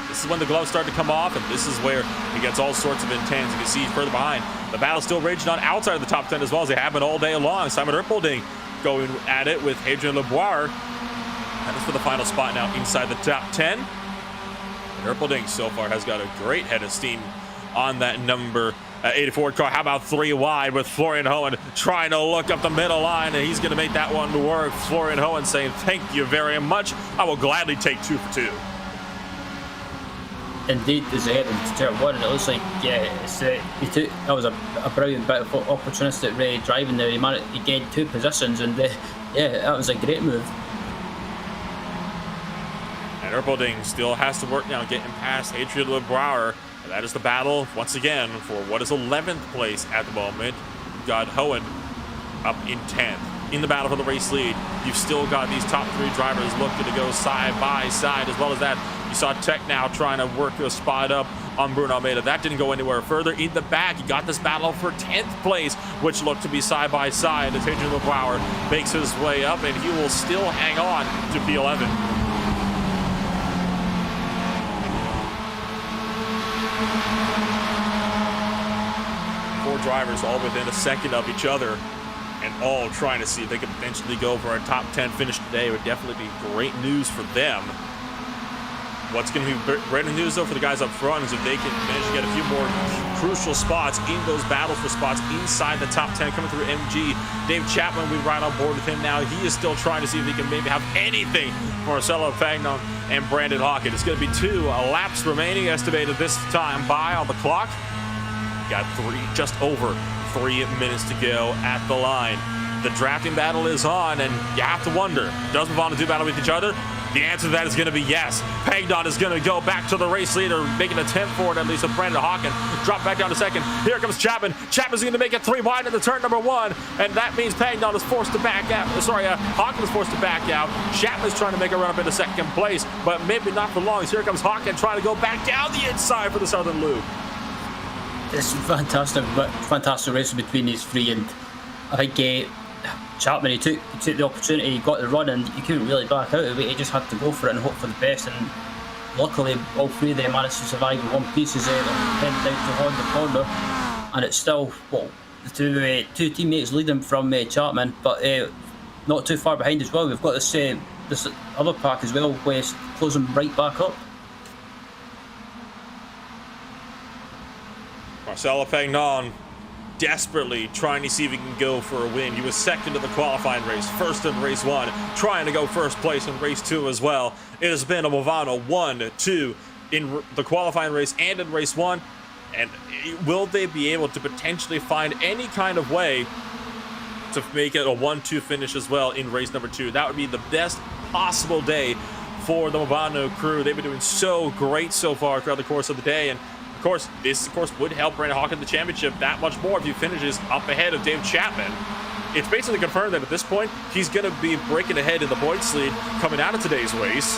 This is when the gloves start to come off, and this is where it gets all sorts of intense. You can see further behind, the battle's still raging on outside of the top 10 as well, as they have been all day long. Simon Erpelding going at it with Adrian Leboire. That is for the final spot now inside the top 10. And Erpelding so far has got a great head of steam on that number 84 car. How about 3 wide with Florian Hohen trying to look up the middle line, and he's going to make that one work. Florian Hohen saying, "Thank you very much. I will gladly take 2 for 2." Indeed, as they head into turn 1, and it looks like, yeah, he took, that was a brilliant bit of opportunistic driving there. He gained 2 positions, and yeah, that was a great move. And Erpelding still has to work now getting past Adrian Leboire. And that is the battle once again for what is 11th place at the moment. You've got Hohen up in 10th. In the battle for the race lead, you've still got these top 3 drivers looking to go side by side. As well as that, you saw Tech now trying to work a spot up on Bruno Almeida. That didn't go anywhere further. In the back, you got this battle for 10th place, which looked to be side by side as Adrian Leboire makes his way up, and he will still hang on to P11. Four drivers all within a second of each other, and all trying to see if they could potentially go for a top 10 finish today. It would definitely be great news for them. What's going to be great news, though, for the guys up front is if they can manage to get a few more crucial spots in those battles for spots inside the top 10 coming through MG. Dave Chapman, we right on board with him now. He is still trying to see if he can maybe have anything for Marcelo Pagnon and Brandon Hawken. It's going to be 2 laps remaining, estimated this time by on the clock. Got just over 3 minutes to go at the line. The drafting battle is on, and you have to wonder, does Movano do battle with each other? The answer to that is going to be yes. Pagnon is going to go back to the race leader, make an attempt for it, at least with Brandon Hawken. Drop back down to second. Here comes Chapman. Chapman's going to make it 3 wide into turn number 1, and that means Pagnon is forced to back out. Hawken is forced to back out. Chapman's trying to make a run up into second place, but maybe not for long. So here comes Hawken trying to go back down the inside for the Southern Loop. It's fantastic race between these 3, and I think Chapman, he took the opportunity, he got the run, and he couldn't really back out of it. He just had to go for it and hope for the best, and luckily all 3 of them managed to survive in one piece as they headed down to Honda corner. And it's still, well, the two teammates leading from Chapman, but not too far behind as well. We've got this other pack as well, where it's closing right back up. Marcelo Pagnon desperately trying to see if he can go for a win. He was second in the qualifying race, first in race 1, trying to go first place in race 2 as well. It has been a Movano 1-2 in the qualifying race and in race 1. And will they be able to potentially find any kind of way to make it a 1-2 finish as well in race number 2? That would be the best possible day for the Movano crew. They've been doing so great so far throughout the course of the day, and this would help Brandon Hawken the championship that much more if he finishes up ahead of Dave Chapman. It's basically confirmed that at this point, he's going to be breaking ahead in the points lead coming out of today's race.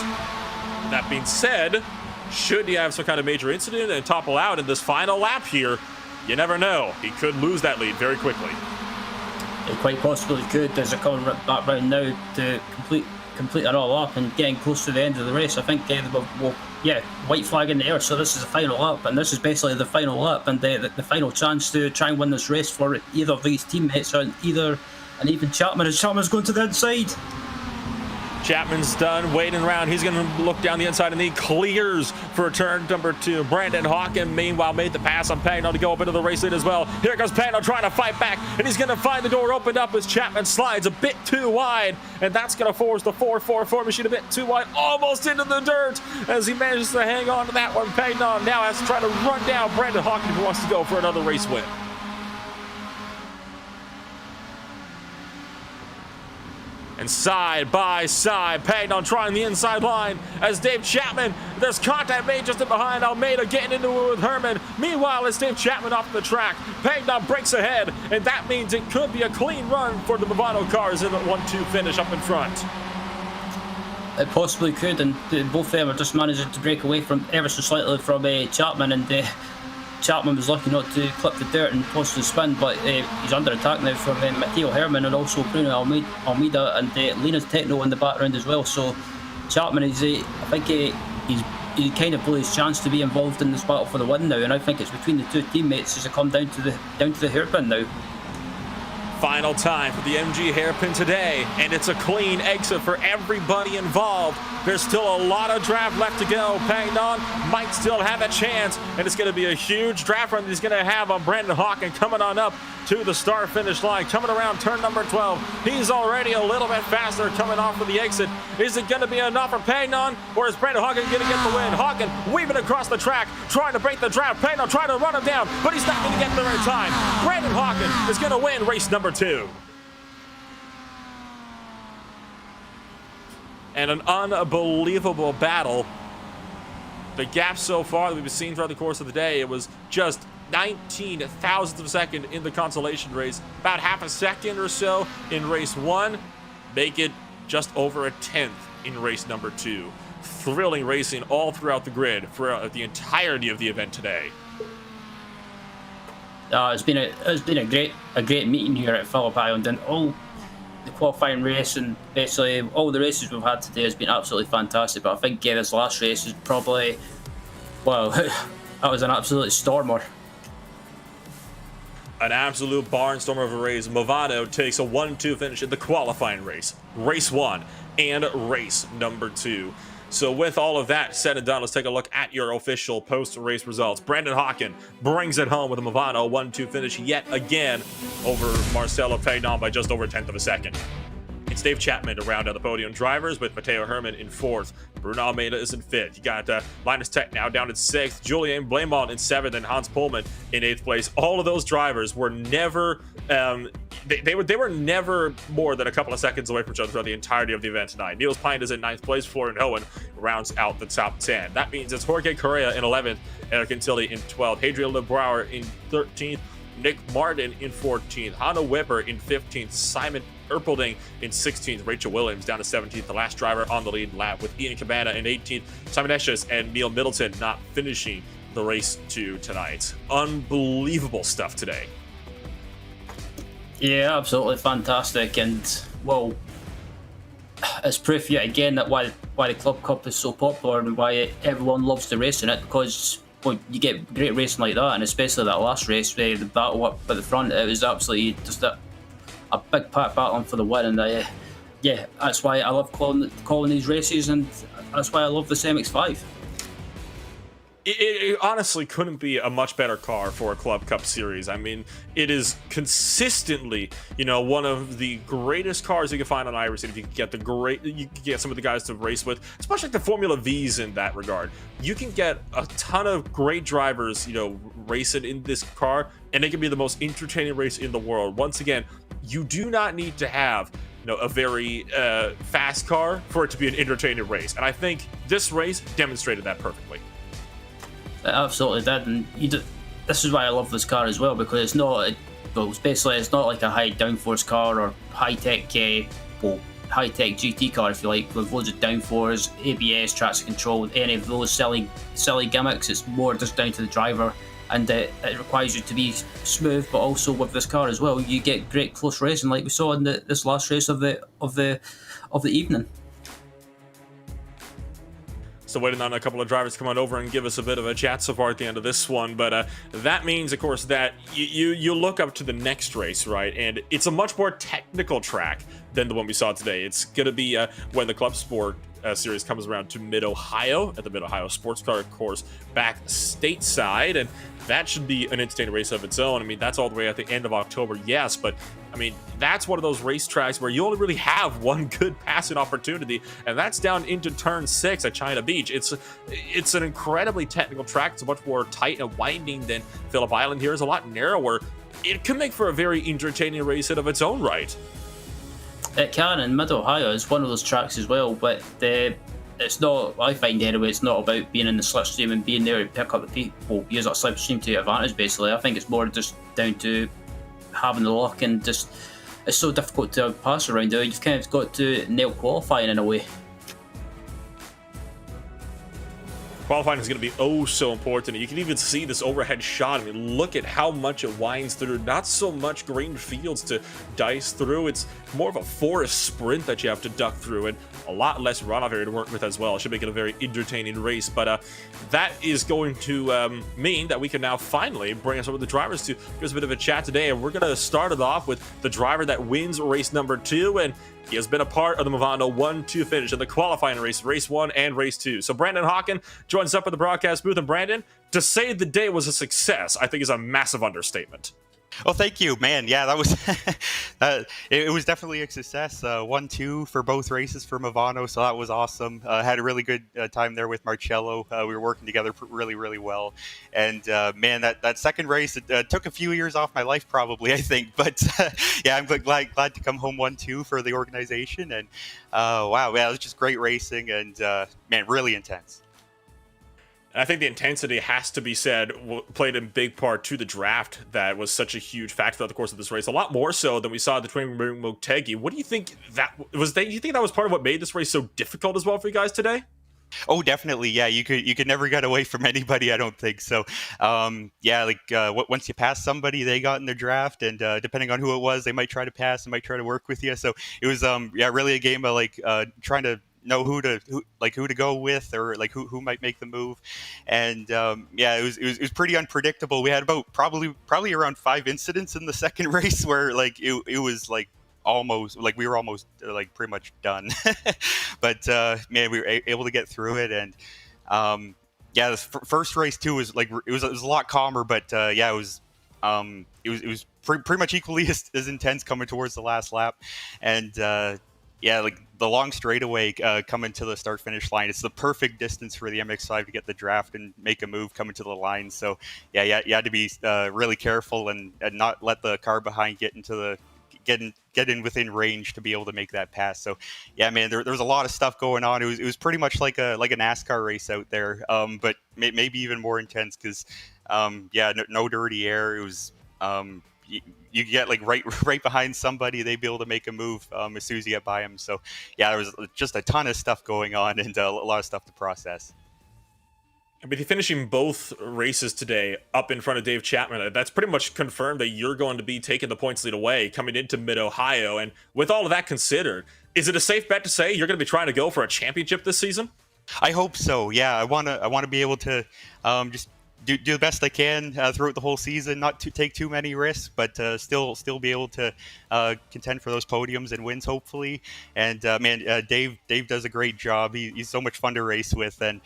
That being said, should he have some kind of major incident and topple out in this final lap here, you never know. He could lose that lead very quickly. It quite possibly could. There's a coming back round now to complete it all up and getting close to the end of the race. I think white flag in the air, so this is the final lap, and this is basically the final lap and the final chance to try and win this race for either of these teammates, and even Chapman, as Chapman's going to the inside. Chapman's done waiting around. He's going to look down the inside, and he clears for turn number 2. Brandon Hawken, meanwhile, made the pass on Pagnon to go up into the race lead as well. Here goes Pagnon trying to fight back, and he's going to find the door opened up as Chapman slides a bit too wide, and that's going to force the 444 machine a bit too wide, almost into the dirt as he manages to hang on to that one. Pagnon now has to try to run down Brandon Hawken if he wants to go for another race win. And side by side, Pagnon trying the inside line as Dave Chapman, there's contact made just in behind. Almeida getting into it with Herman. Meanwhile, it's Dave Chapman off the track. Pagnon breaks ahead, and that means it could be a clean run for the Movano cars in the 1-2 finish up in front. It possibly could, and both of them are just managing to break away from ever so slightly from Chapman, and Chapman was lucky not to clip the dirt and possibly spin, but he's under attack now from Matteo Herman and also Bruno Almeida and Linus Techno in the background as well. So Chapman is, I think he kind of blew his chance to be involved in this battle for the win now, and I think it's between the two teammates as they come down to the hairpin now. Final time for the MG hairpin today, and it's a clean exit for everybody involved. There's still a lot of draft left to go. Pagnon might still have a chance, and it's going to be a huge draft run that he's going to have on Brandon Hawken coming on up to the start finish line, coming around turn number 12. He's already a little bit faster coming off of the exit. Is it going to be enough for Pagnon, or is Brandon Hawken going to get the win? Hawken weaving across the track, trying to break the draft. Pagnon trying to run him down, but he's not going to get there in time. Brandon Hawken is going to win race number 2. And an unbelievable battle. The gap so far that we've seen throughout the course of the day, it was just 19 thousandths of a second in the consolation race, about half a second or so in race 1, make it just over a 10th in race number 2. Thrilling racing all throughout the grid for the entirety of the event today. It's been a great meeting here at Phillip Island, and all the qualifying race and basically all the races we've had today has been absolutely fantastic. But I think this last race is probably, well, that was an absolute stormer. An absolute barnstormer of a race. Movano takes a 1-2 finish in the qualifying race, race 1 and race number 2. So with all of that said and done, let's take a look at your official post-race results. Brandon Hawken brings it home with a Movano 1-2 finish yet again over Marcelo Pagnon by just over a tenth of a second. It's Dave Chapman to round out the podium drivers with Matteo Herman in 4th. Bruno Almeida is in 5th. You got Linus Tech now down in 6th. Julien Blamont in 7th, and Hans Pullman in 8th place. All of those drivers were never they were never more than a couple of seconds away from each other throughout the entirety of the event tonight. Niels Pine is in 9th place. Florian Owen rounds out the top 10. That means it's Jorge Correa in 11th, Eric Antilli in 12th, Hadrian LeBrouwer in 13th, Nick Martin in 14th, Hanno Wipper in 15th, Simon Erpelding in 16th, Rachel Williams down to 17th, the last driver on the lead lap, with Ian Cabana in 18th, Simon Esches and Neil Middleton not finishing the race 2 tonight. Unbelievable stuff today. Yeah, absolutely fantastic, and well, it's proof yet again that why the Club Cup is so popular and why everyone loves to race in it, because well, you get great racing like that, and especially that last race, the battle up at the front, it was absolutely just a big pack battling for the win, and yeah, that's why I love calling these races, and that's why I love this MX-5. It honestly couldn't be a much better car for a Club Cup series. I mean, it is consistently, one of the greatest cars you can find on iRacing. If you can get some of the guys to race with, especially like the Formula V's in that regard. You can get a ton of great drivers, racing in this car, and it can be the most entertaining race in the world. Once again, you do not need to have a very fast car for it to be an entertaining race, and I think this race demonstrated that perfectly. It absolutely did, and this is why I love this car as well, because it's not like a high downforce car or high tech high-tech GT car, if you like, with loads of downforce, ABS, traction control, any of those silly gimmicks. It's more just down to the driver, and it requires you to be smooth. But also with this car as well, you get great close racing, like we saw in this last race of the evening. So waiting on a couple of drivers to come on over and give us a bit of a chat so far at the end of this one. But that means, of course, that you look up to the next race, right? And it's a much more technical track than the one we saw today. It's going to be when the Club Sport series comes around to Mid-Ohio at the Mid-Ohio Sports Car Course back stateside. And that should be an entertaining race of its own. I mean, that's all the way at the end of October, yes, but I mean, that's one of those racetracks where you only really have one good passing opportunity, and that's down into turn 6 at China Beach. It's an incredibly technical track. It's much more tight and winding than Phillip Island here. It's a lot narrower. It can make for a very entertaining race in of its own right. It can, and Mid-Ohio is one of those tracks as well, but it's not, I find anyway, it's not about being in the slipstream and being there to pick up the people, use that slipstream to your advantage, basically. I think it's more just down to having the luck, and just, it's so difficult to pass around there. You've kind of got to nail qualifying in a way. Qualifying is going to be oh so important. You can even see this overhead shot. I mean, look at how much it winds through. Not so much green fields to dice through. It's more of a forest sprint that you have to duck through, and a lot less runoff area to work with as well. It should make it a very entertaining race. But that is going to mean that we can now finally bring us over the drivers to give us a bit of a chat today. And we're going to start it off with the driver that wins race number 2. And he has been a part of the Movano 1-2 finish in the qualifying race 1 and race 2. So Brandon Hawken joins up at the broadcast booth. And Brandon, to say the day was a success, I think is a massive understatement. Oh, thank you, man. Yeah, that was it was definitely a success. 1-2 for both races for Movano, so that was awesome. Had a really good time there with Marcello. We were working together really, really well. And man, that second race, it took a few years off my life, probably, I think. But yeah, I'm glad to come home 1-2 for the organization. And wow, yeah, it was just great racing, and man, really intense. I think the intensity has to be said played a big part to the draft that was such a huge factor throughout the course of this race. A lot more so than we saw at the Twin Motegi. What do you think that was? Do you think that was part of what made this race so difficult as well for you guys today? Oh, definitely. Yeah, you could never get away from anybody, I don't think. So, yeah, like once you pass somebody, they got in their draft, and depending on who it was, they might try to pass, they might try to work with you. So it was yeah, really a game of like trying to know who to go with, or like who might make the move. And yeah, it was pretty unpredictable. We had about probably around 5 incidents in the second race where like it was like almost like we were almost like pretty much done. But man, we were able to get through it. And yeah, this first race too was like it was a lot calmer, but yeah, it was pretty much equally as intense coming towards the last lap. And yeah, like the long straightaway coming to the start finish line, it's the perfect distance for the MX-5 to get the draft and make a move coming to the line. So yeah, you had to be really careful and not let the car behind get in within range to be able to make that pass. So yeah, man, there was a lot of stuff going on. It was pretty much like a NASCAR race out there, but maybe even more intense because yeah, no dirty air. It was you get like right behind somebody, they'd be able to make a move as soon as you get by them. So yeah, there was just a ton of stuff going on and a lot of stuff to process. With you finishing both races today up in front of Dave Chapman, that's pretty much confirmed that you're going to be taking the points lead away coming into Mid-Ohio. And with all of that considered, is it a safe bet to say you're going to be trying to go for a championship this season? I hope so. Yeah, I want to be able to just do the best I can throughout the whole season, not to take too many risks, but still be able to contend for those podiums and wins, hopefully. And man, Dave does a great job. He's so much fun to race with, and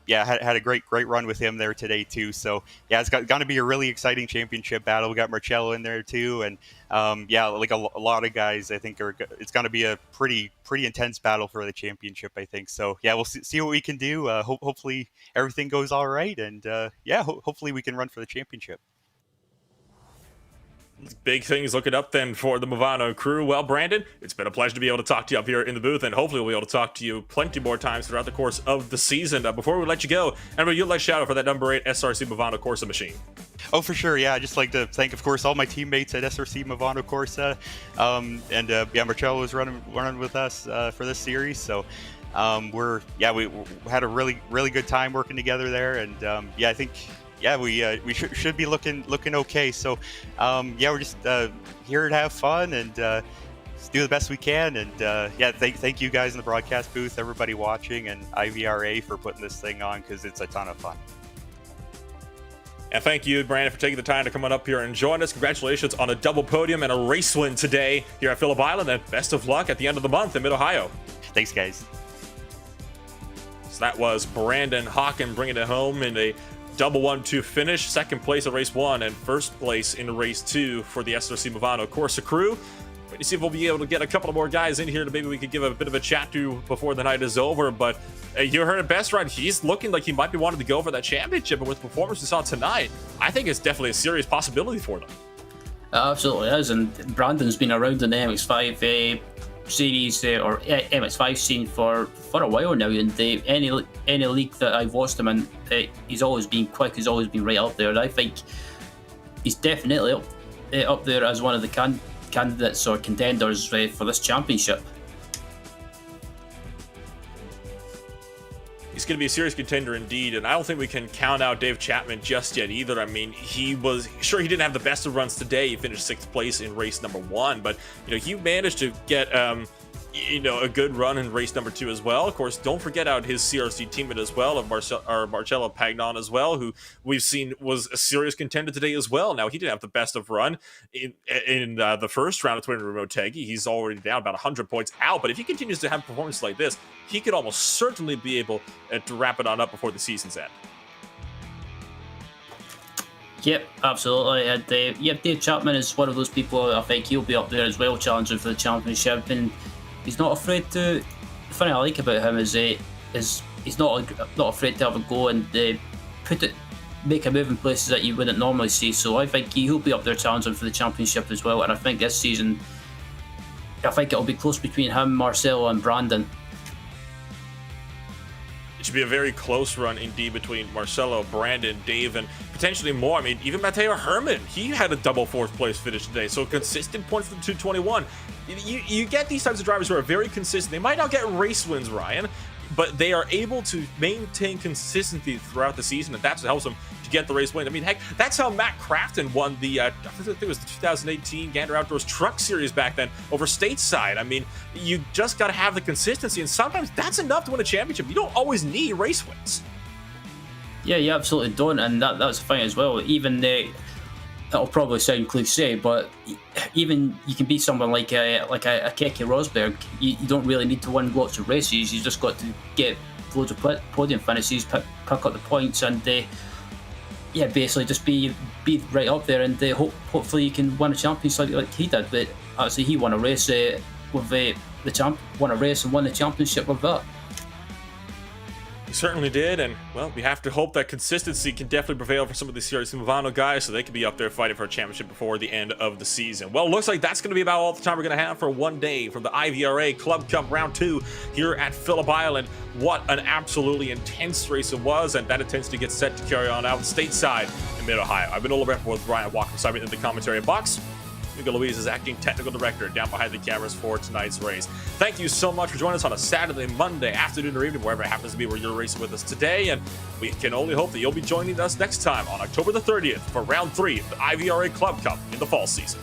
yeah, had a great run with him there today too. So yeah, it's going to be a really exciting championship battle. We got Marcello in there too, and yeah, like a lot of guys, I think it's going to be a pretty intense battle for the championship, I think. So yeah, we'll see what we can do. Hopefully everything goes all right, and yeah, hopefully we can run for the championship. Big things looking up then for the Movano crew. Well, Brandon, it's been a pleasure to be able to talk to you up here in the booth, and hopefully we'll be able to talk to you plenty more times throughout the course of the season. Before we let you go, Emma, you'd like shout out for that number 8 SRC Movano Corsa machine. Oh, for sure. Yeah, I'd just like to thank, of course, all my teammates at SRC Movano Corsa. Yeah, Marcello was running with us for this series. So we had a really good time working together there. And yeah, I think we should be looking okay. So yeah, we're just here to have fun and just do the best we can. And yeah, thank you guys in the broadcast booth, everybody watching, and IVRA for putting this thing on, because it's a ton of fun. And thank you, Brandon, for taking the time to come on up here and join us. Congratulations on a double podium and a race win today here at Phillip Island, and best of luck at the end of the month in Mid-Ohio. Thanks, guys. So that was Brandon Hawken bringing it home in a double 1-2 finish, second place at race 1 and first place in race 2 for the SRC Movano Corsa crew. Wait to see if we'll be able to get a couple of more guys in here to maybe we could give a bit of a chat to before the night is over. But you heard it best, right? He's looking like he might be wanting to go for that championship, and with the performance we saw tonight, I think it's definitely a serious possibility for them. It absolutely is, and Brandon's been around in the MX5 series or MX5 scene for a while now, and any league that I've watched him in, he's always been quick, he's always been right up there, and I think he's definitely up there as one of the candidates or contenders for this championship. He's going to be a serious contender indeed, and I don't think we can count out Dave Chapman just yet either. I mean, he didn't have the best of runs today. He finished 6th place in race number 1, but he managed to get a good run in race number 2 as well. Of course, don't forget out his CRC teammate as well, of Marcello Pagnon as well, who we've seen was a serious contender today as well. Now, he didn't have the best of run in the first round of Twin River Motegi. He's already down about 100 points out, but if he continues to have performances like this, he could almost certainly be able to wrap it on up before the season's end. Yep, absolutely. And Dave Chapman is one of those people. I think he'll be up there as well, challenging for the championship, and he's not afraid to. The thing I like about him is he's not afraid to have a go and make a move in places that you wouldn't normally see. So I think he'll be up there challenging for the championship as well. And I think this season, it'll be close between him, Marcelo, and Brandon. It should be a very close run indeed between Marcelo, Brandon, Dave, and potentially more. I mean, even Matteo Herman, he had a double 4th place finish today. So consistent points for the 221. You get these types of drivers who are very consistent. They might not get race wins, Ryan, but they are able to maintain consistency throughout the season, and that's what helps them to get the race win. I mean, heck, that's how Matt Crafton won the, I think it was the 2018 Gander Outdoors Truck Series back then over stateside. I mean, you just got to have the consistency, and sometimes that's enough to win a championship. You don't always need race wins. Yeah, you absolutely don't, and that's the thing as well. Even it'll probably sound cliche, but even you can be someone like a Keke Rosberg. You don't really need to win lots of races. You just got to get loads of podium finishes, pick up the points, and basically just be right up there. And hopefully you can win a championship like he did. But actually, he won a race won a race and won the championship with that. He certainly did, and, well, we have to hope that consistency can definitely prevail for some of the CRC Movano guys so they can be up there fighting for a championship before the end of the season. Well, looks like that's going to be about all the time we're going to have for one day from the IVRA Club Cup Round 2 here at Phillip Island. What an absolutely intense race it was, and that intensity gets set to carry on out stateside in Mid-Ohio. I've been Phillip with Ryan Walker, beside me in the commentary box. Miguel Luis is acting technical director down behind the cameras for tonight's race. Thank you so much for joining us on a Saturday, Monday afternoon or evening, wherever it happens to be where you're racing with us today. And we can only hope that you'll be joining us next time on October the 30th for round 3 of the IVRA Club Cup in the fall season.